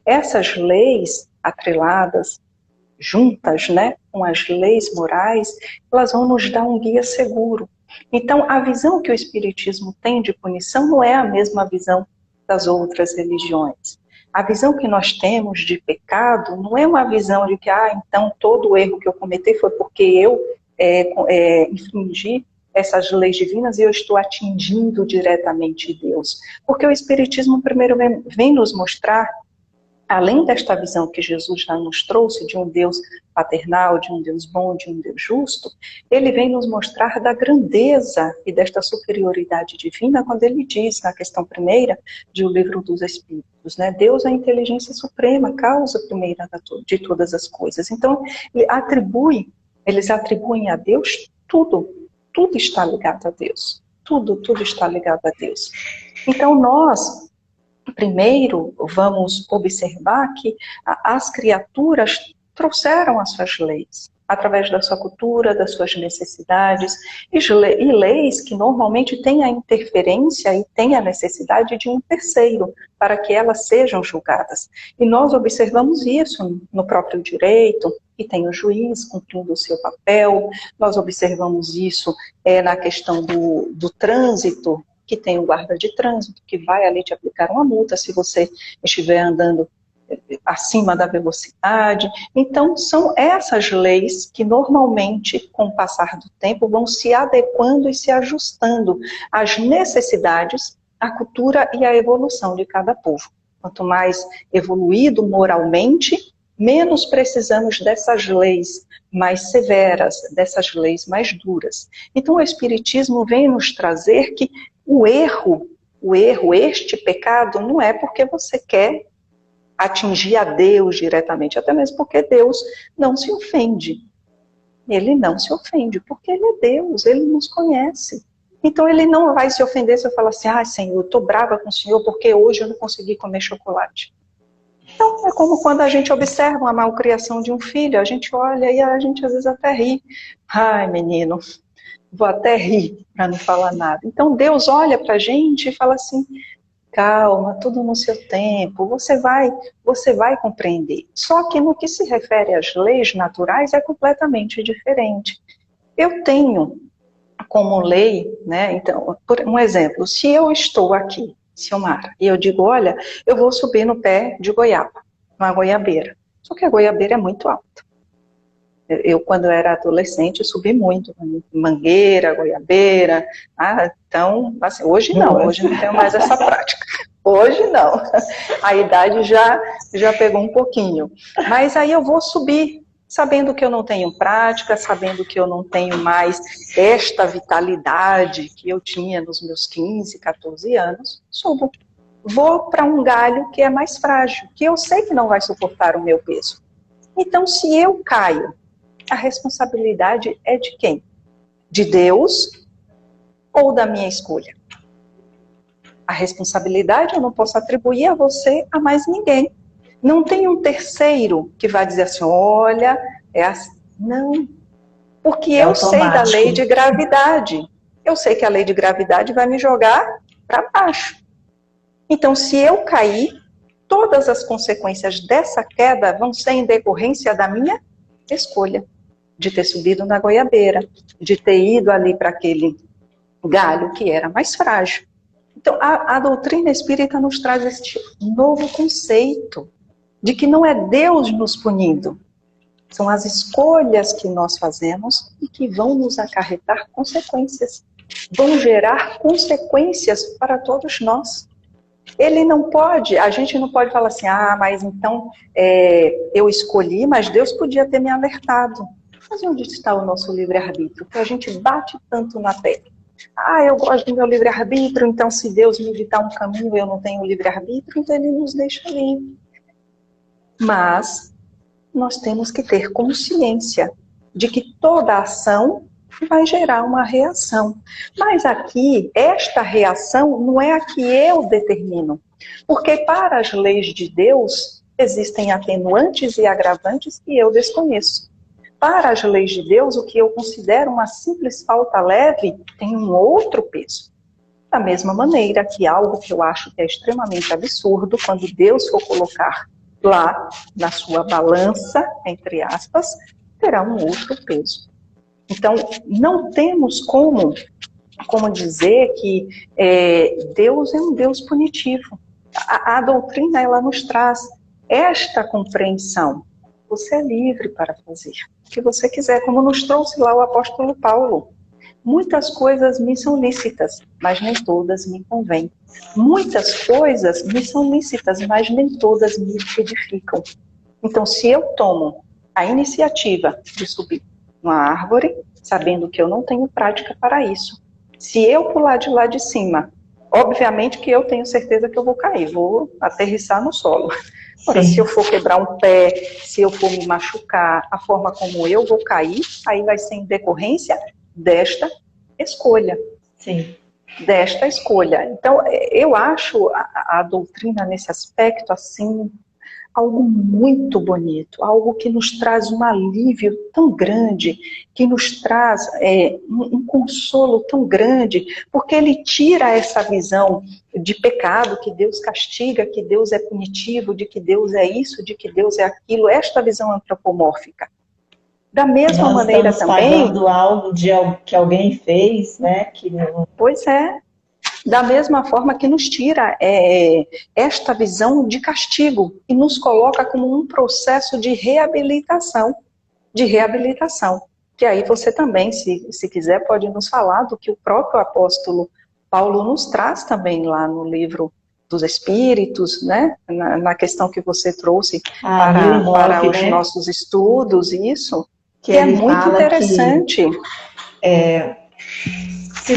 Essas leis atreladas, juntas, né, com as leis morais, elas vão nos dar um guia seguro. Então, a visão que o Espiritismo tem de punição não é a mesma visão das outras religiões. A visão que nós temos de pecado não é uma visão de que, então todo o erro que eu cometi foi porque eu infringi essas leis divinas e eu estou atingindo diretamente Deus. Porque o Espiritismo primeiro vem nos mostrar, além desta visão que Jesus já nos trouxe de um Deus paternal, de um Deus bom, de um Deus justo, ele vem nos mostrar da grandeza e desta superioridade divina quando ele diz, na questão primeira de O Livro dos Espíritos, né, Deus é a inteligência suprema, causa primeira de todas as coisas. Então, eles atribuem a Deus tudo está ligado a Deus, tudo está ligado a Deus. Então, nós primeiro, vamos observar que as criaturas trouxeram as suas leis, através da sua cultura, das suas necessidades, e leis que normalmente têm a interferência e têm a necessidade de um terceiro, para que elas sejam julgadas. E nós observamos isso no próprio direito, que tem o juiz cumprindo o seu papel, nós observamos isso na questão do trânsito, que tem o guarda de trânsito, que vai ali te aplicar uma multa se você estiver andando acima da velocidade. Então, são essas leis que normalmente, com o passar do tempo, vão se adequando e se ajustando às necessidades, à cultura e à evolução de cada povo. Quanto mais evoluído moralmente, menos precisamos dessas leis mais severas, dessas leis mais duras. Então, o Espiritismo vem nos trazer que o erro, este pecado, não é porque você quer atingir a Deus diretamente, até mesmo porque Deus não se ofende. Ele não se ofende, porque Ele é Deus, Ele nos conhece. Então Ele não vai se ofender se eu falar assim, Senhor, eu estou brava com o Senhor porque hoje eu não consegui comer chocolate. Então, é como quando a gente observa uma malcriação de um filho, a gente olha e a gente às vezes até ri. Ai, menino, vou até rir para não falar nada. Então Deus olha para a gente e fala assim, calma, tudo no seu tempo, você vai compreender. Só que no que se refere às leis naturais é completamente diferente. Eu tenho como lei, né, então, por um exemplo, se eu estou aqui, Silmara, e eu digo, olha, eu vou subir no pé de goiaba, uma goiabeira. Só que a goiabeira é muito alta. Eu, quando era adolescente, subi muito, mangueira, goiabeira, então, assim, hoje não tenho mais essa prática. Hoje não, a idade já pegou um pouquinho. Mas aí eu vou subir, sabendo que eu não tenho prática, sabendo que eu não tenho mais esta vitalidade que eu tinha nos meus 15, 14 anos, subo. Vou para um galho que é mais frágil, que eu sei que não vai suportar o meu peso. Então, se eu caio, a responsabilidade é de quem? De Deus ou da minha escolha? A responsabilidade eu não posso atribuir a você, a mais ninguém. Não tem um terceiro que vai dizer assim, olha, é assim. Não, porque É eu sei da automático. lei de gravidade. Eu sei que a lei de gravidade vai me jogar para baixo. Então, se eu cair, todas as consequências dessa queda vão ser em decorrência da minha escolha. De ter subido na goiabeira, de ter ido ali para aquele galho que era mais frágil. Então, a doutrina espírita nos traz este novo conceito de que não é Deus nos punindo, são as escolhas que nós fazemos e que vão nos acarretar consequências, vão gerar consequências para todos nós. Ele não pode, a gente não pode falar assim, mas então eu escolhi, mas Deus podia ter me alertado. Mas onde está o nosso livre-arbítrio? Que a gente bate tanto na tecla. Eu gosto do meu livre-arbítrio, então se Deus me ditar um caminho, eu não tenho livre-arbítrio, então ele nos deixa livre. Mas nós temos que ter consciência de que toda ação vai gerar uma reação. Mas aqui, esta reação não é a que eu determino. Porque para as leis de Deus, existem atenuantes e agravantes que eu desconheço. Para as leis de Deus, o que eu considero uma simples falta leve tem um outro peso. Da mesma maneira que algo que eu acho que é extremamente absurdo, quando Deus for colocar lá na sua balança, entre aspas, terá um outro peso. Então, não temos como dizer que Deus é um Deus punitivo. A doutrina, ela nos traz esta compreensão. Você é livre para fazer o que você quiser, como nos trouxe lá o apóstolo Paulo. Muitas coisas me são lícitas, mas nem todas me convêm. Muitas coisas me são lícitas, mas nem todas me edificam. Então, se eu tomo a iniciativa de subir uma árvore, sabendo que eu não tenho prática para isso, se eu pular de lá de cima, obviamente que eu tenho certeza que eu vou cair, vou aterrissar no solo. Agora, se eu for quebrar um pé, se eu for me machucar, a forma como eu vou cair, aí vai ser em decorrência desta escolha. Sim. Desta escolha. Então, eu acho a doutrina nesse aspecto, assim, algo muito bonito, algo que nos traz um alívio tão grande, que nos traz um consolo tão grande, porque ele tira essa visão de pecado, que Deus castiga, que Deus é punitivo, de que Deus é isso, de que Deus é aquilo, esta visão antropomórfica. Da mesma maneira também... Nós estamos pagando algo que alguém fez, né? Que não... Pois é. Da mesma forma que nos tira esta visão de castigo e nos coloca como um processo de reabilitação. Que aí você também, se quiser, pode nos falar do que o próprio apóstolo Paulo nos traz também lá no livro dos Espíritos, né? Na questão que você trouxe para os nossos estudos, isso, que é muito interessante. Se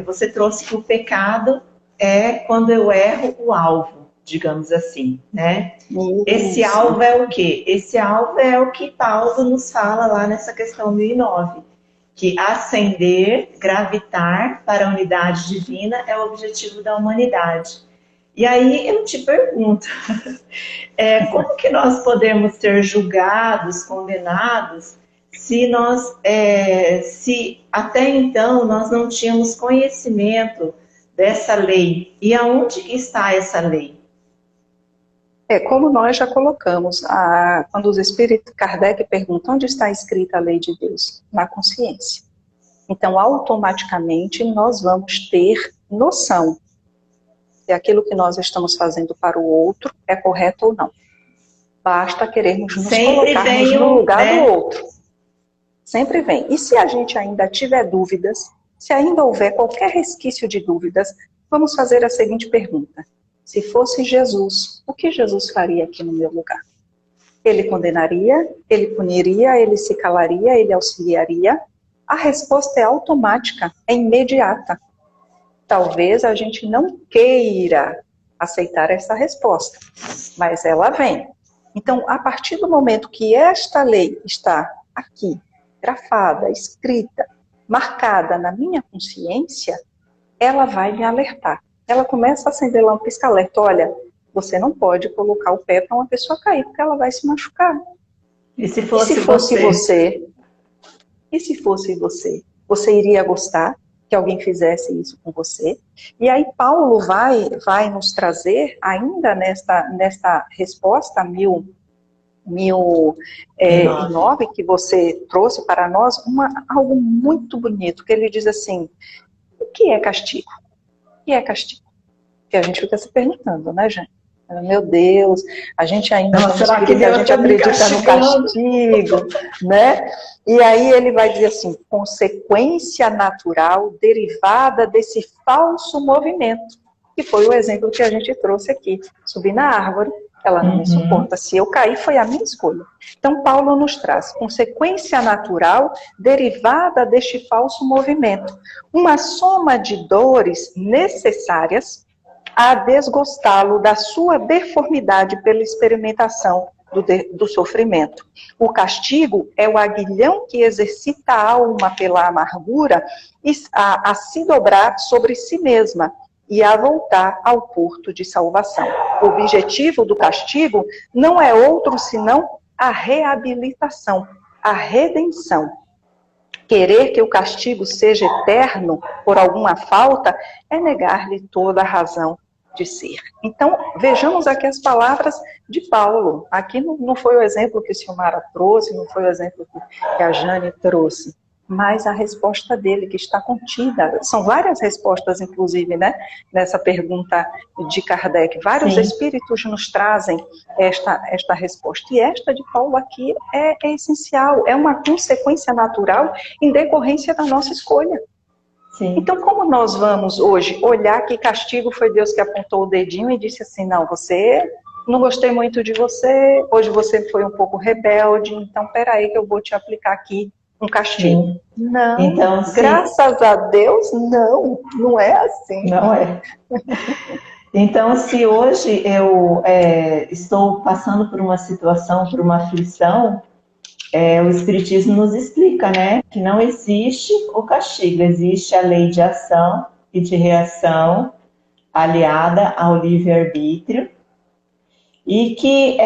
você trouxe que o pecado é quando eu erro o alvo, digamos assim, né? Isso. Esse alvo é o quê? Esse alvo é o que Paulo nos fala lá nessa questão 1009, que ascender, gravitar para a unidade divina é o objetivo da humanidade. E aí eu te pergunto, como que nós podemos ser julgados, condenados, se até então nós não tínhamos conhecimento dessa lei? E aonde que está essa lei? Como nós já colocamos, quando os espíritos Kardec perguntam onde está escrita a lei de Deus? Na consciência. Então, automaticamente, nós vamos ter noção se aquilo que nós estamos fazendo para o outro é correto ou não. Basta querermos nos colocarmos no lugar do outro. Sempre vem. E se a gente ainda tiver dúvidas, se ainda houver qualquer resquício de dúvidas, vamos fazer a seguinte pergunta. Se fosse Jesus, o que Jesus faria aqui no meu lugar? Ele condenaria, ele puniria, ele se calaria, ele auxiliaria? A resposta é automática, é imediata. Talvez a gente não queira aceitar essa resposta, mas ela vem. Então, a partir do momento que esta lei está aqui, grafada, escrita, marcada na minha consciência, ela vai me alertar. Ela começa a acender lá um pisca-alerta. Olha, você não pode colocar o pé para uma pessoa cair, porque ela vai se machucar. E se E se fosse fosse você? você? E se fosse você? Você iria gostar que alguém fizesse isso com você? E aí Paulo vai nos trazer, ainda nesta resposta 1009 que você trouxe para nós, algo muito bonito, que ele diz assim, o que é castigo? O que é castigo? Que a gente fica se perguntando, né, gente? Meu Deus, a gente ainda como Será que espírita, a Deus gente está me acredita no castigando? castigo, né? E aí ele vai dizer assim, consequência natural derivada desse falso movimento, que foi o exemplo que a gente trouxe aqui. Subir na árvore, ela não me suporta. Se eu cair, foi a minha escolha. Então, Paulo nos traz consequência natural derivada deste falso movimento. Uma soma de dores necessárias a desgostá-lo da sua deformidade pela experimentação do sofrimento. O castigo é o aguilhão que exercita a alma pela amargura a se dobrar sobre si mesma e a voltar ao porto de salvação. O objetivo do castigo não é outro senão a reabilitação, a redenção. Querer que o castigo seja eterno por alguma falta é negar-lhe toda a razão de ser. Então, vejamos aqui as palavras de Paulo. Aqui não foi o exemplo que o Silmara trouxe, não foi o exemplo que a Jane trouxe, mas a resposta dele que está contida. São várias respostas, inclusive, né, nessa pergunta de Kardec. Vários espíritos nos trazem esta resposta. E esta de Paulo aqui é essencial, é uma consequência natural em decorrência da nossa escolha. Sim. Então, como nós vamos hoje olhar que castigo foi Deus que apontou o dedinho e disse assim, não, você, não gostei muito de você, hoje você foi um pouco rebelde, então peraí que eu vou te aplicar aqui um castigo. Sim. Não, então, graças a Deus, não é assim. Não é. Então, se hoje eu estou passando por uma situação, por uma aflição, o Espiritismo nos explica, né, que não existe o castigo, existe a lei de ação e de reação aliada ao livre-arbítrio e que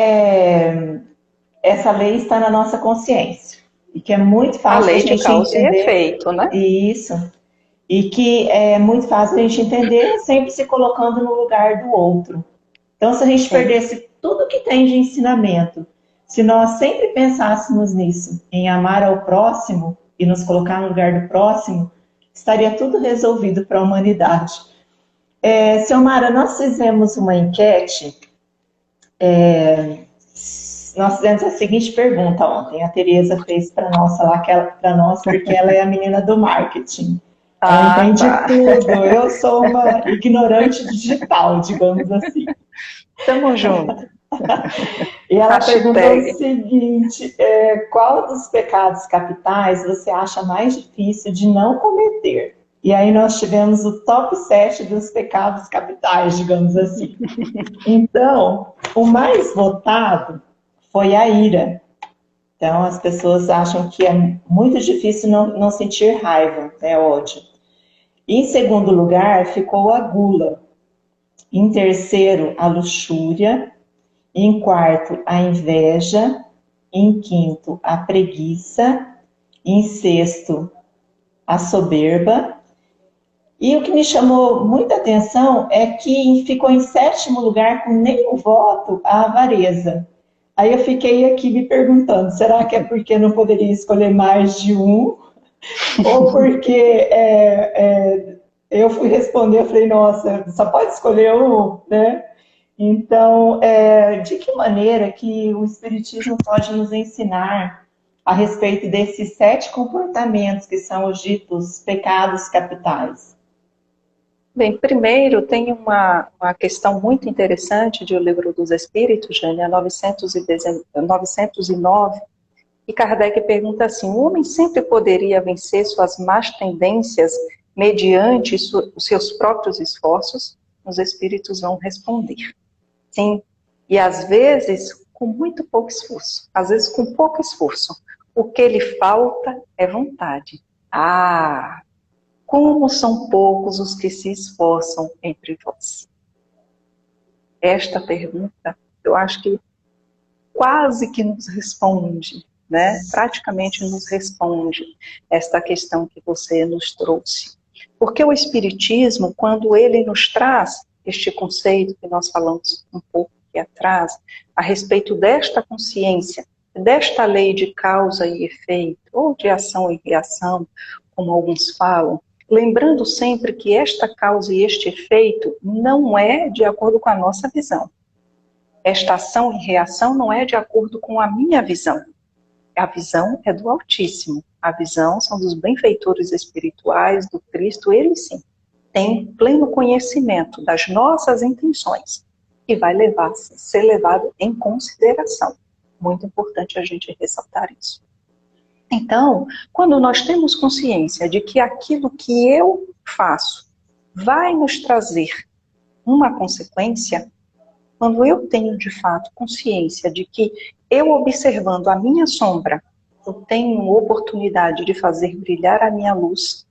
essa lei está na nossa consciência e que é muito fácil a gente entender. E efeito, né? Isso. E que é muito fácil a gente entender sempre se colocando no lugar do outro. Então, se a gente perdesse tudo que tem de ensinamento, se nós sempre pensássemos nisso, em amar ao próximo e nos colocar no lugar do próximo, estaria tudo resolvido para a humanidade. Silmara, nós fizemos uma enquete, nós fizemos a seguinte pergunta ontem, a Tereza fez para nós, porque ela é a menina do marketing. Ela entende tudo, eu sou uma ignorante digital, digamos assim. Tamo junto. E ela perguntou o seguinte, qual dos pecados capitais você acha mais difícil de não cometer? E aí nós tivemos o top 7 dos pecados capitais, digamos assim. Então, o mais votado foi a ira. Então, as pessoas acham que é muito difícil não sentir raiva, ódio. Em segundo lugar, ficou a gula. Em terceiro, a luxúria. Em quarto, a inveja. Em quinto, a preguiça. Em sexto, a soberba. E o que me chamou muita atenção é que ficou em sétimo lugar, com nenhum voto, a avareza. Aí eu fiquei aqui me perguntando, será que é porque não poderia escolher mais de um? Ou porque eu fui responder, eu falei, nossa, só pode escolher um, né? Então, de que maneira que o Espiritismo pode nos ensinar a respeito desses 7 comportamentos que são os ditos pecados capitais? Bem, primeiro tem uma questão muito interessante de O Livro dos Espíritos, Jânia, 909, e Kardec pergunta assim: o homem sempre poderia vencer suas más tendências mediante os seus próprios esforços? Os espíritos vão responder: sim, e às vezes com muito pouco esforço, às vezes com pouco esforço. O que lhe falta é vontade. Ah, como são poucos os que se esforçam entre vós? Esta pergunta, eu acho que quase que nos responde, né? Praticamente nos responde esta questão que você nos trouxe. Porque o Espiritismo, quando ele nos traz este conceito que nós falamos um pouco aqui atrás, a respeito desta consciência, desta lei de causa e efeito, ou de ação e reação, como alguns falam, lembrando sempre que esta causa e este efeito não é de acordo com a nossa visão. Esta ação e reação não é de acordo com a minha visão. A visão é do Altíssimo. A visão são dos benfeitores espirituais, do Cristo. Ele sim tem pleno conhecimento das nossas intenções e vai ser levado em consideração. Muito importante a gente ressaltar isso. Então, quando nós temos consciência de que aquilo que eu faço vai nos trazer uma consequência, quando eu tenho de fato consciência de que eu observando a minha sombra, eu tenho oportunidade de fazer brilhar a minha luz,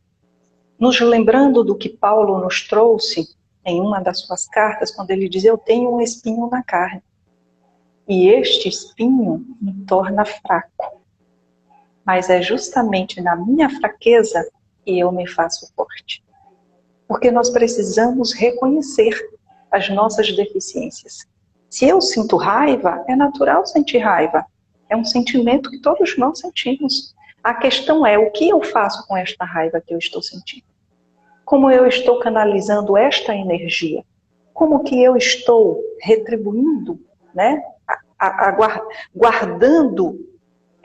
nos lembrando do que Paulo nos trouxe em uma das suas cartas, quando ele diz: eu tenho um espinho na carne, e este espinho me torna fraco. Mas é justamente na minha fraqueza que eu me faço forte. Porque nós precisamos reconhecer as nossas deficiências. Se eu sinto raiva, é natural sentir raiva. É um sentimento que todos nós sentimos. A questão é: o que eu faço com esta raiva que eu estou sentindo? Como eu estou canalizando esta energia? Como que eu estou retribuindo, né? Guardando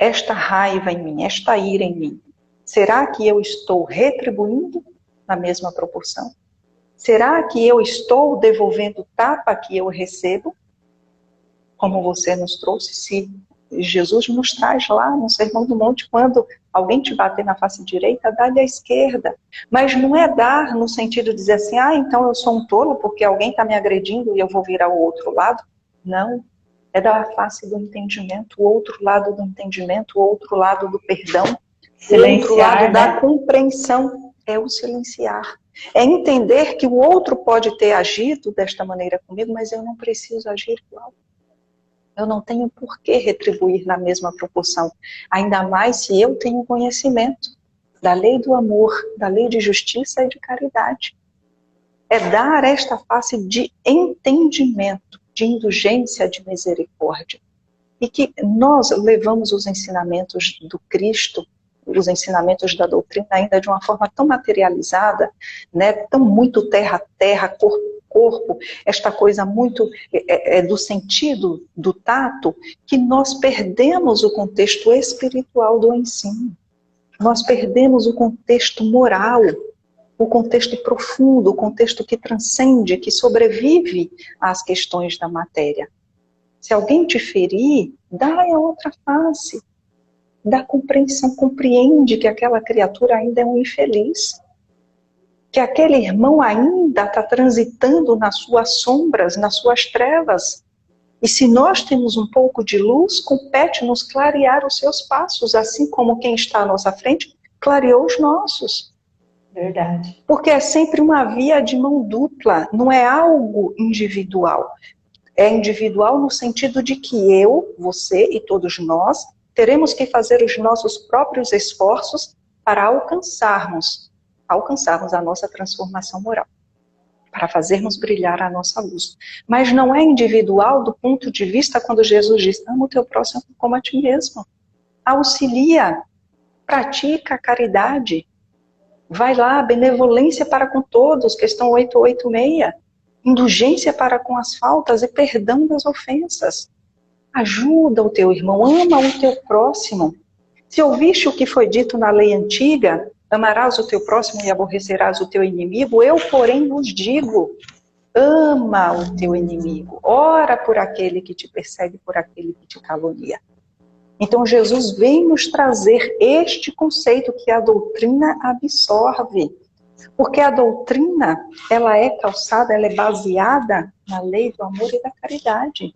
esta raiva em mim, esta ira em mim? Será que eu estou retribuindo na mesma proporção? Será que eu estou devolvendo o tapa que eu recebo? Como você nos trouxe, se Jesus nos traz lá no Sermão do Monte, quando alguém te bater na face direita, dá-lhe a esquerda. Mas não é dar no sentido de dizer assim: então eu sou um tolo porque alguém está me agredindo e eu vou virar o outro lado. Não. É dar a face do entendimento, o outro lado do entendimento, o outro lado do perdão, o outro lado da compreensão. É o silenciar. É entender que o outro pode ter agido desta maneira comigo, mas eu não preciso agir igual. Eu não tenho por que retribuir na mesma proporção. Ainda mais se eu tenho conhecimento da lei do amor, da lei de justiça e de caridade. É dar esta face de entendimento, de indulgência, de misericórdia. E que nós levamos os ensinamentos do Cristo, os ensinamentos da doutrina, ainda de uma forma tão materializada, né, tão muito terra a terra, corpo a corpo, esta coisa muito do sentido do tato, que nós perdemos o contexto espiritual do ensino. Nós perdemos o contexto moral, o contexto profundo, o contexto que transcende, que sobrevive às questões da matéria. Se alguém te ferir, dá a outra face. Dá compreensão, compreende que aquela criatura ainda é um infeliz. Que aquele irmão ainda está transitando nas suas sombras, nas suas trevas. E se nós temos um pouco de luz, compete-nos clarear os seus passos, assim como quem está à nossa frente clareou os nossos. Verdade. Porque é sempre uma via de mão dupla, não é algo individual. É individual no sentido de que eu, você e todos nós teremos que fazer os nossos próprios esforços para alcançarmos a nossa transformação moral, para fazermos brilhar a nossa luz. Mas não é individual do ponto de vista quando Jesus diz: ama o teu próximo como a ti mesmo. Auxilia, pratica a caridade, vai lá, benevolência para com todos, questão 886, indulgência para com as faltas e perdão das ofensas. Ajuda o teu irmão, ama o teu próximo. Se ouviste o que foi dito na lei antiga, amarás o teu próximo e aborrecerás o teu inimigo, eu, porém, vos digo, ama o teu inimigo, ora por aquele que te persegue, por aquele que te calunia. Então Jesus vem nos trazer este conceito que a doutrina absorve. Porque a doutrina, ela é calçada, ela é baseada na lei do amor e da caridade.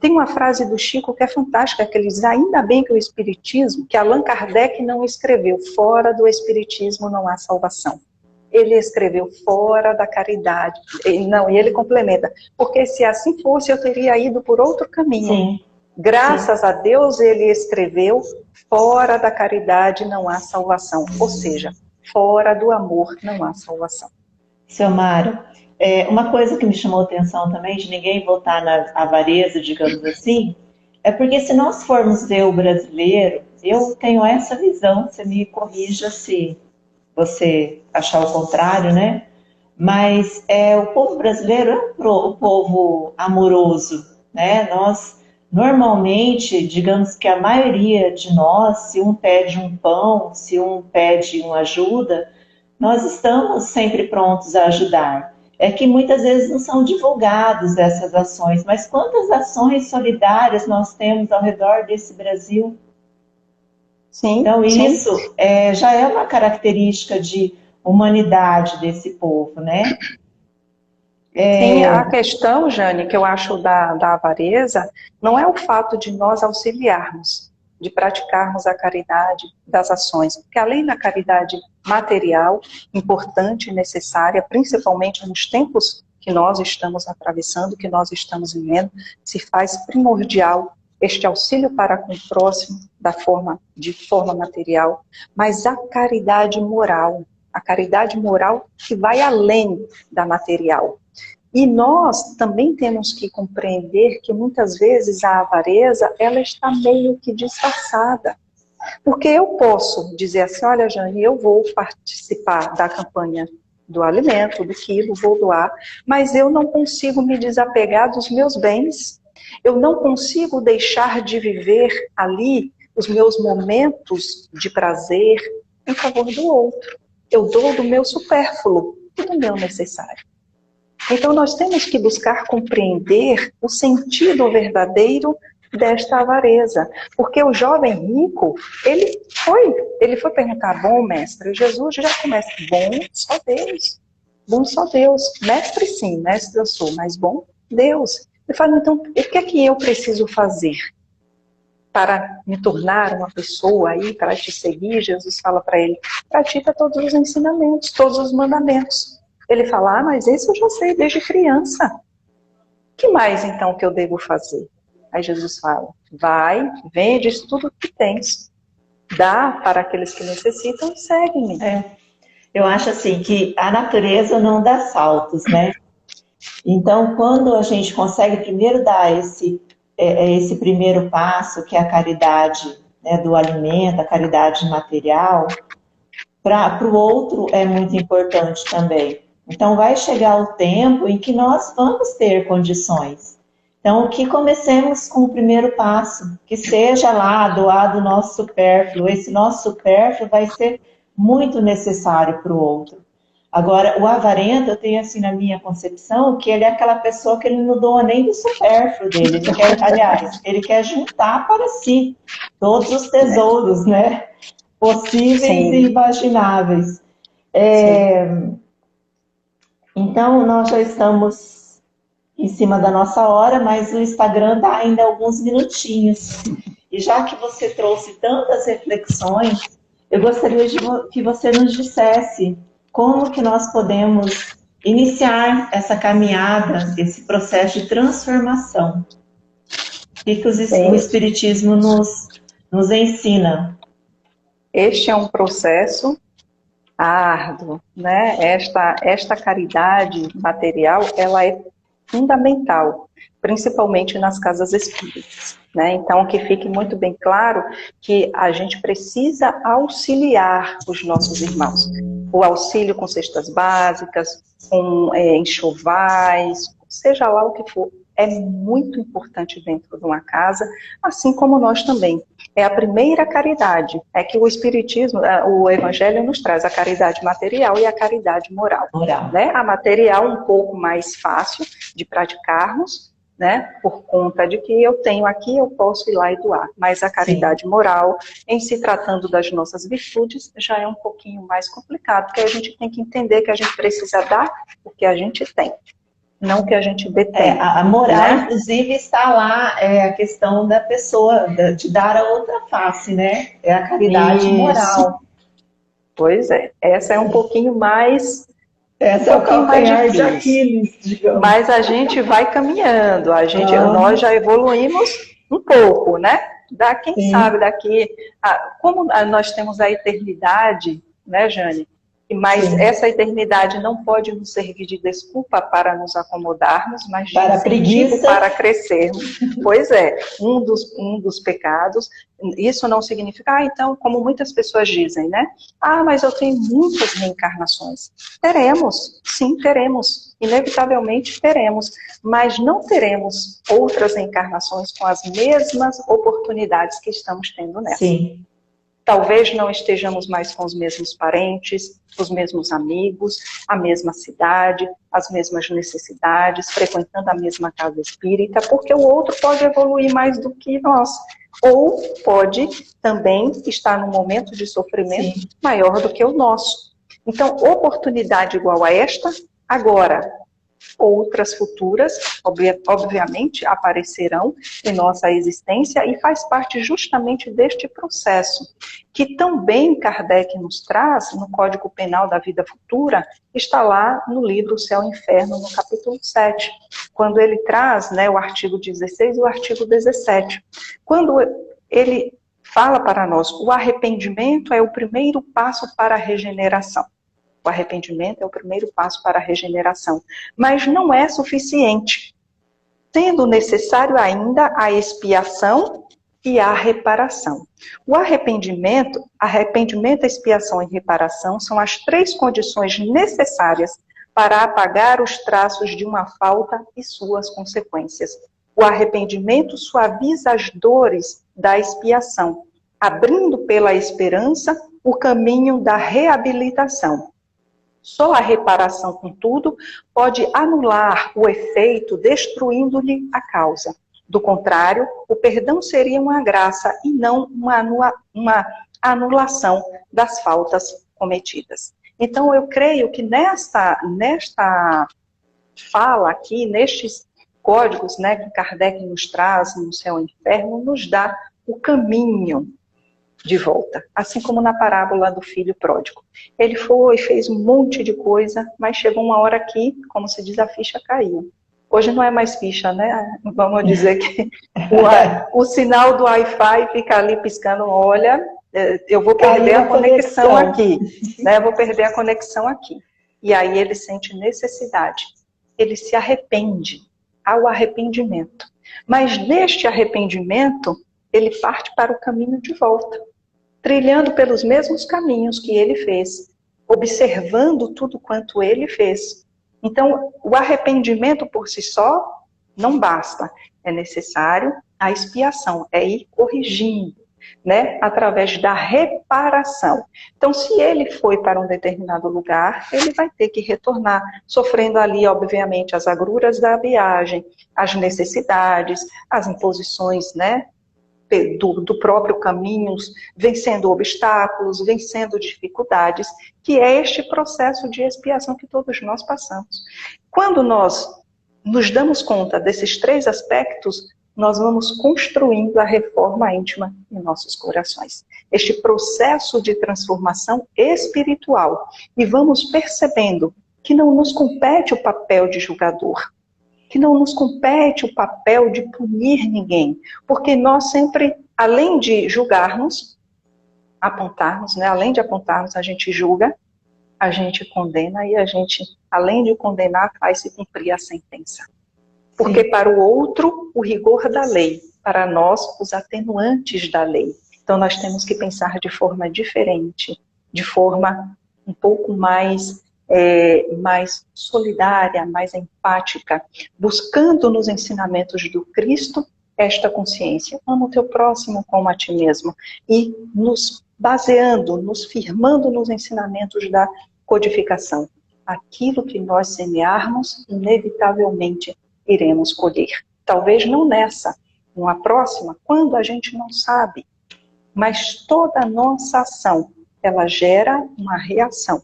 Tem uma frase do Chico que é fantástica, que ele diz, ainda bem que o Espiritismo, que Allan Kardec não escreveu, fora do Espiritismo não há salvação. Ele escreveu fora da caridade. E ele complementa, porque se assim fosse, eu teria ido por outro caminho. Sim. Graças a Deus, ele escreveu, fora da caridade não há salvação. Ou seja, fora do amor não há salvação. Seu Mário, uma coisa que me chamou a atenção também, de ninguém votar na avareza, digamos assim, é porque se nós formos ver o brasileiro, eu tenho essa visão, você me corrija se você achar o contrário, né? Mas o povo brasileiro é o povo amoroso, né? Nós, normalmente, digamos que a maioria de nós, se um pede um pão, se um pede uma ajuda, nós estamos sempre prontos a ajudar. É que muitas vezes não são divulgadas essas ações, mas quantas ações solidárias nós temos ao redor desse Brasil? Sim, então, sim. isso já é uma característica de humanidade desse povo, né? Sim, a questão, Jane, que eu acho da avareza, não é o fato de nós auxiliarmos, de praticarmos a caridade das ações, porque além da caridade material, importante e necessária, principalmente nos tempos que nós estamos atravessando, que nós estamos vivendo, se faz primordial este auxílio para com o próximo de forma material, mas a caridade moral que vai além da material. E nós também temos que compreender que muitas vezes a avareza, ela está meio que disfarçada. Porque eu posso dizer assim, olha, Jane, eu vou participar da campanha do alimento, do quilo, vou doar, mas eu não consigo me desapegar dos meus bens. Eu não consigo deixar de viver ali os meus momentos de prazer em favor do outro. Eu dou do meu supérfluo e do meu necessário. Então, nós temos que buscar compreender o sentido verdadeiro desta avareza. Porque o jovem rico, ele foi perguntar, bom, mestre, Jesus já começa, bom só Deus. Mestre sim, mestre eu sou, mas bom Deus. Ele fala, então, o que é que eu preciso fazer para me tornar uma pessoa aí, para te seguir? Jesus fala para ele, pratica todos os ensinamentos, todos os mandamentos. Ele fala, mas esse eu já sei desde criança. O que mais então que eu devo fazer? Aí Jesus fala, vai, vende tudo que tens, dá para aqueles que necessitam e segue-me. Eu acho assim que a natureza não dá saltos, né? Então, quando a gente consegue primeiro dar esse primeiro passo, que é a caridade, né, do alimento, a caridade material, para o outro é muito importante também. Então, vai chegar o tempo em que nós vamos ter condições. Então, que comecemos com o primeiro passo, que seja lá doado o nosso supérfluo. Esse nosso supérfluo vai ser muito necessário para o outro. Agora, o avarento, eu tenho assim na minha concepção, que ele é aquela pessoa que ele não doa nem do supérfluo dele. Ele quer, aliás, ele quer juntar para si todos os tesouros, né? Possíveis Sim. e imagináveis. Então, nós já estamos em cima da nossa hora, mas o Instagram dá ainda alguns minutinhos. E já que você trouxe tantas reflexões, eu gostaria que você nos dissesse como que nós podemos iniciar essa caminhada, esse processo de transformação. O que o Espiritismo nos ensina? Este é um processo árduo, né? Esta caridade material, ela é fundamental, principalmente nas casas espíritas, né? Então, que fique muito bem claro que a gente precisa auxiliar os nossos irmãos. O auxílio com cestas básicas, com enxovais, seja lá o que for, é muito importante dentro de uma casa, assim como nós também. É a primeira caridade, é que o Espiritismo, o Evangelho nos traz a caridade material e a caridade moral. Né? A material um pouco mais fácil de praticarmos, né? Por conta de que eu tenho aqui, eu posso ir lá e doar. Mas a caridade Sim. moral, em se tratando das nossas virtudes, já é um pouquinho mais complicado, porque a gente tem que entender que a gente precisa dar o que a gente tem. Não que a gente detém. A moral, né? Inclusive, está lá a questão da pessoa, de dar a outra face, né? É a caridade moral. Pois é, essa é um pouquinho mais... Essa é o calcanhar de Aquiles, digamos. Mas a gente vai caminhando, nós já evoluímos um pouco, né? Quem sabe daqui... como nós temos a eternidade, né, Jane? Mas essa eternidade não pode nos servir de desculpa para nos acomodarmos, mas de incentivo para crescermos. Pois é, um dos pecados, isso não significa, então, como muitas pessoas dizem, né? Mas eu tenho muitas reencarnações. Teremos, sim, teremos. Inevitavelmente teremos, mas não teremos outras reencarnações com as mesmas oportunidades que estamos tendo nessa. Sim. Talvez não estejamos mais com os mesmos parentes, os mesmos amigos, a mesma cidade, as mesmas necessidades, frequentando a mesma casa espírita, porque o outro pode evoluir mais do que nós. Ou pode também estar num momento de sofrimento Sim. maior do que o nosso. Então, oportunidade igual a esta, agora. Outras futuras, obviamente, aparecerão em nossa existência e faz parte justamente deste processo, que também Kardec nos traz no Código Penal da Vida Futura, está lá no livro Céu e Inferno, no capítulo 7, quando ele traz, né, o artigo 16 e o artigo 17. Quando ele fala para nós, o arrependimento é o primeiro passo para a regeneração. O arrependimento é o primeiro passo para a regeneração. Mas não é suficiente. Sendo necessário ainda a expiação e a reparação. O arrependimento, expiação e reparação são as 3 condições necessárias para apagar os traços de uma falta e suas consequências. O arrependimento suaviza as dores da expiação, abrindo pela esperança o caminho da reabilitação. Só a reparação, contudo, pode anular o efeito, destruindo-lhe a causa. Do contrário, o perdão seria uma graça e não uma anulação das faltas cometidas. Então, eu creio que nesta fala aqui, nestes códigos, né, que Kardec nos traz no Céu e Inferno, nos dá o caminho de volta, assim como na parábola do filho pródigo. Ele foi, fez um monte de coisa, mas chegou uma hora que, como se diz, a ficha caiu. Hoje não é mais ficha, né? Vamos dizer que o sinal do Wi-Fi fica ali piscando, olha, eu vou perder a conexão aqui, né? Vou perder a conexão aqui. E aí ele sente necessidade. Ele se arrepende, há o arrependimento. Mas neste arrependimento, ele parte para o caminho de volta, trilhando pelos mesmos caminhos que ele fez, observando tudo quanto ele fez. Então, o arrependimento por si só não basta. É necessário a expiação, é ir corrigindo, né, através da reparação. Então, se ele foi para um determinado lugar, ele vai ter que retornar, sofrendo ali, obviamente, as agruras da viagem, as necessidades, as imposições, né, do próprio caminho, vencendo obstáculos, vencendo dificuldades, que é este processo de expiação que todos nós passamos. Quando nós nos damos conta desses 3 aspectos, nós vamos construindo a reforma íntima em nossos corações. Este processo de transformação espiritual. E vamos percebendo que não nos compete o papel de julgador, que não nos compete o papel de punir ninguém, porque nós sempre, além de julgarmos, apontarmos, né? Além de apontarmos, a gente julga, a gente condena e a gente, além de condenar, faz-se cumprir a sentença. Porque Sim. Para o outro, o rigor da lei, para nós, os atenuantes da lei. Então nós temos que pensar de forma diferente, de forma um pouco mais mais solidária, mais empática, buscando nos ensinamentos do Cristo esta consciência. Ama o teu próximo como a ti mesmo. E nos baseando, nos firmando nos ensinamentos da codificação. Aquilo que nós semearmos, inevitavelmente iremos colher. Talvez não nessa, numa próxima, quando a gente não sabe. Mas toda a nossa ação, ela gera uma reação.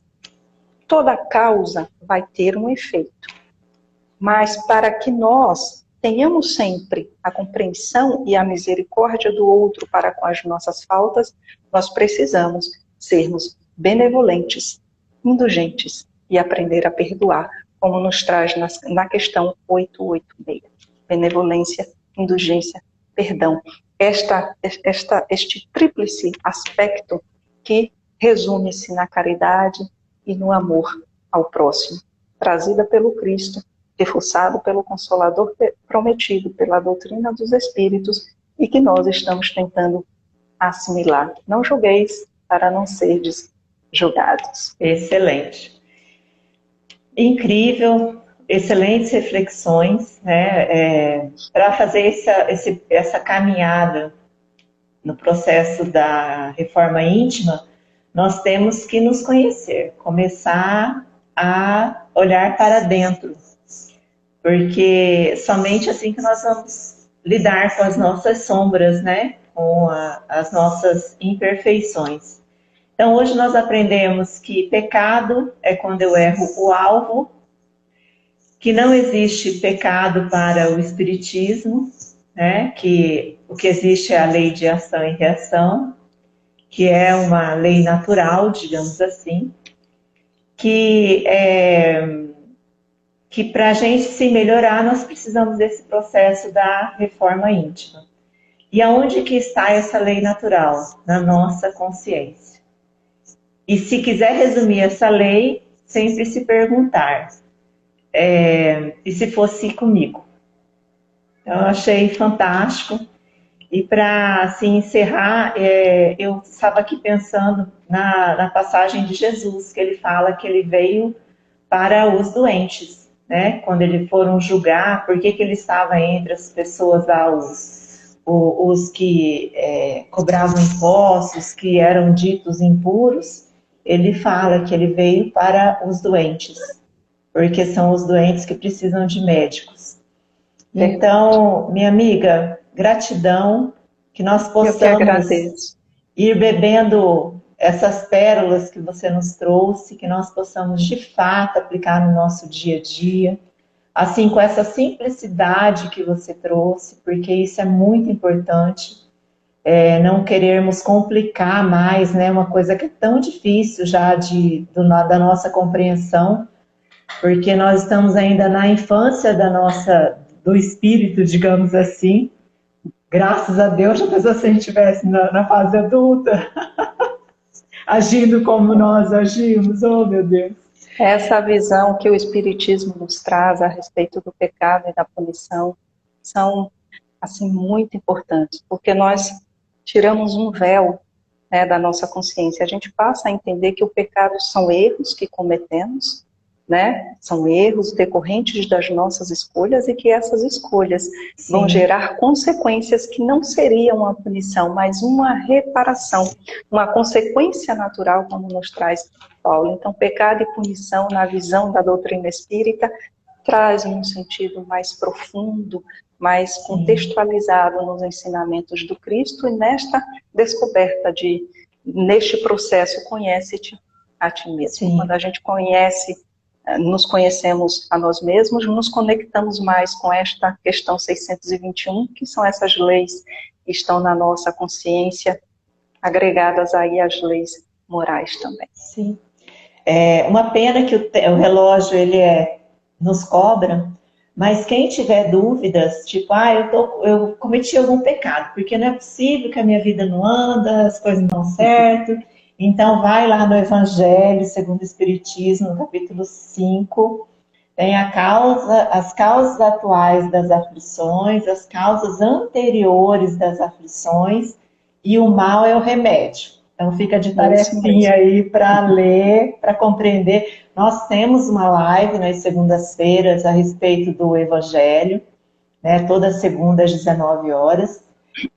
Toda causa vai ter um efeito. Mas para que nós tenhamos sempre a compreensão e a misericórdia do outro para com as nossas faltas, nós precisamos sermos benevolentes, indulgentes e aprender a perdoar, como nos traz na questão 886. Benevolência, indulgência, perdão. Este tríplice aspecto que resume-se na caridade e no amor ao próximo, trazida pelo Cristo, reforçado pelo Consolador prometido pela doutrina dos Espíritos e que nós estamos tentando assimilar. Não julgueis para não serdes julgados. Excelente. Incrível, excelentes reflexões, né, para fazer essa caminhada no processo da reforma íntima. Nós temos que nos conhecer, começar a olhar para dentro, porque somente assim que nós vamos lidar com as nossas sombras, né? Com as nossas imperfeições. Então, hoje nós aprendemos que pecado é quando eu erro o alvo, que não existe pecado para o espiritismo, né? Que o que existe é a lei de ação e reação, que é uma lei natural, digamos assim, que para a gente se melhorar, nós precisamos desse processo da reforma íntima. E aonde que está essa lei natural? Na nossa consciência. E se quiser resumir essa lei, sempre se perguntar, e se fosse comigo? Então, eu achei fantástico. E para assim, encerrar, eu estava aqui pensando na passagem de Jesus, que ele fala que ele veio para os doentes, né? Quando eles foram julgar, por que ele estava entre as pessoas lá, os que cobravam impostos, que eram ditos impuros, ele fala que ele veio para os doentes, porque são os doentes que precisam de médicos. Então, minha amiga, gratidão, que nós possamos ir bebendo essas pérolas que você nos trouxe, que nós possamos de fato aplicar no nosso dia a dia, assim com essa simplicidade que você trouxe, porque isso é muito importante, não querermos complicar mais, né, uma coisa que é tão difícil já da nossa compreensão, porque nós estamos ainda na infância do espírito, digamos assim. Graças a Deus, já pensou se a gente estivesse na fase adulta, agindo como nós agimos, oh meu Deus. Essa visão que o Espiritismo nos traz a respeito do pecado e da punição são, assim, muito importantes, porque nós tiramos um véu, né, da nossa consciência. A gente passa a entender que o pecado são erros que cometemos, né? São erros decorrentes das nossas escolhas e que essas escolhas vão gerar consequências que não seriam uma punição, mas uma reparação, uma consequência natural, como nos traz Paulo. Então, pecado e punição, na visão da doutrina espírita, traz um sentido mais profundo, mais contextualizado nos ensinamentos do Cristo e nesta descoberta neste processo, conhece-te a ti mesmo. Quando a gente nos conhecemos a nós mesmos, nos conectamos mais com esta questão 621, que são essas leis que estão na nossa consciência, agregadas aí às leis morais também. Sim. Uma pena que o relógio nos cobra, mas quem tiver dúvidas, tipo, eu cometi algum pecado, porque não é possível que a minha vida não anda, as coisas não dão certo. Então, vai lá no Evangelho segundo o Espiritismo, no capítulo 5, tem as causas atuais das aflições, as causas anteriores das aflições, e o mal é o remédio. Então fica de É isso tarefinha mesmo. aí para ler, para compreender. Nós temos uma live nas segundas-feiras a respeito do Evangelho, né? Toda segunda às 19 horas.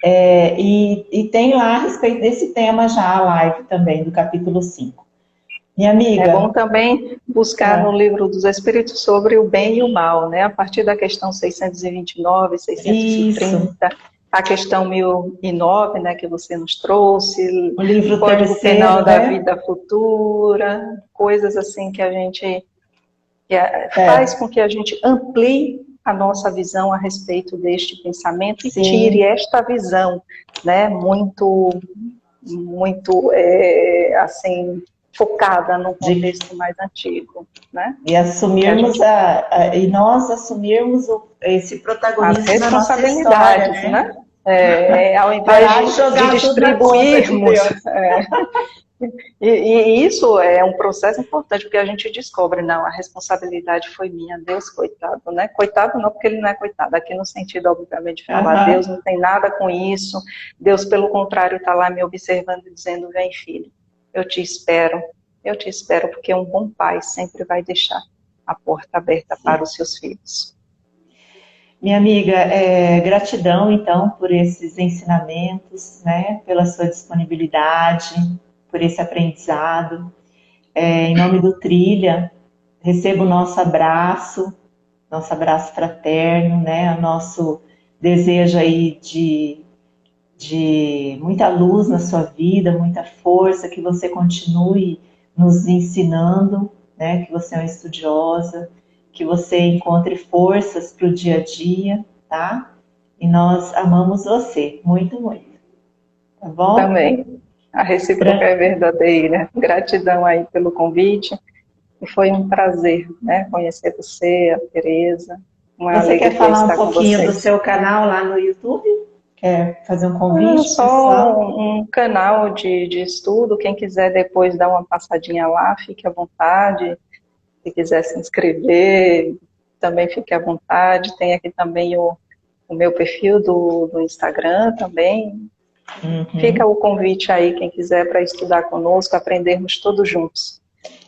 E tem lá a respeito desse tema já a live também, do capítulo 5. Minha É bom amiga, também buscar no livro dos Espíritos sobre o bem e o mal, né? A partir da questão 629, isso, 630, a questão 1009, né, que você nos trouxe, o o livro Código Penal terceiro, da né? Vida Futura, coisas assim que a gente faz É, com que a gente amplie a nossa visão a respeito deste pensamento e tire sim, esta visão, né, muito assim, focada num de, contexto mais antigo, né? e Que a assumirmos gente, e nós assumirmos esse as protagonismo na nossa história, responsabilidades, né? né? Ao invés Parar de de jogar tudo na conta de distribuirmos, Deus. e isso é um processo importante, porque a gente descobre, não, a responsabilidade foi minha, Deus, coitado, né? Coitado não, porque ele não é coitado, aqui no sentido, obviamente, de falar, Deus Aham. não tem nada com isso, Deus, pelo contrário, está lá me observando e dizendo, vem, filho, eu te espero, porque um bom pai sempre vai deixar a porta aberta para Sim. os seus filhos. Minha amiga, gratidão então por esses ensinamentos, né? Pela sua disponibilidade, por esse aprendizado. Em nome do Trilha, receba o nosso abraço fraterno, né? O nosso desejo aí de muita luz na sua vida, muita força, que você continue nos ensinando, né? Que você é uma estudiosa, que você encontre forças para o dia a dia, tá? E nós amamos você muito, muito, tá bom? Também, a recíproca é Gran- verdadeira. Gratidão aí pelo convite. E foi um prazer, né, conhecer você, a Tereza. Uma Você quer alegria falar um estar com pouquinho do vocês. seu canal lá no YouTube? Quer fazer um convite, Só pessoal? um canal de estudo. Quem quiser depois dar uma passadinha lá, fique à vontade. Se quiser se inscrever, também fique à vontade. Tem aqui também o meu perfil do Instagram também. Fica Uhum. o convite aí, quem quiser, para estudar conosco, aprendermos todos juntos.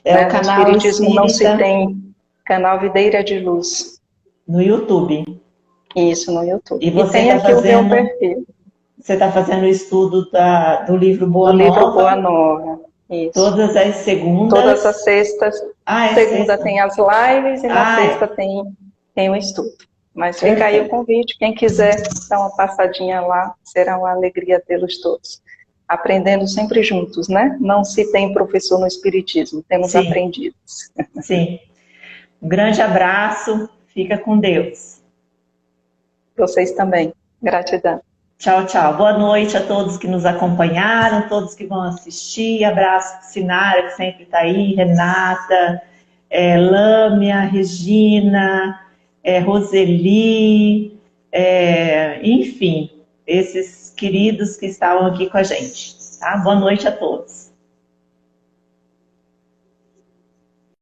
É o Né? No canal Espiritismo não se Espírita tem canal Videira de Luz, no YouTube. isso no YouTube. E E tem aqui o meu perfil, você está fazendo o estudo do livro do Boa livro Boa Nova, Nova, isso. todas as Todas as segundas. sextas, Ah, é segunda sexta. tem as lives e na Ah, sexta é. tem o estudo. Mas fica aí o Perfeito. convite, quem quiser dar uma passadinha lá, será uma alegria tê-los todos. Aprendendo sempre juntos, né? Não se tem professor no Espiritismo, temos Sim, aprendidos. sim. Um grande abraço. Fica com Deus. Vocês também. Gratidão. Tchau, tchau. Boa noite a todos que nos acompanharam, todos que vão assistir. Abraço para Sinara, que sempre está aí, Renata, Lâmia, Regina, Roseli, enfim, esses queridos que estavam aqui com a gente. Tá? Boa noite a todos.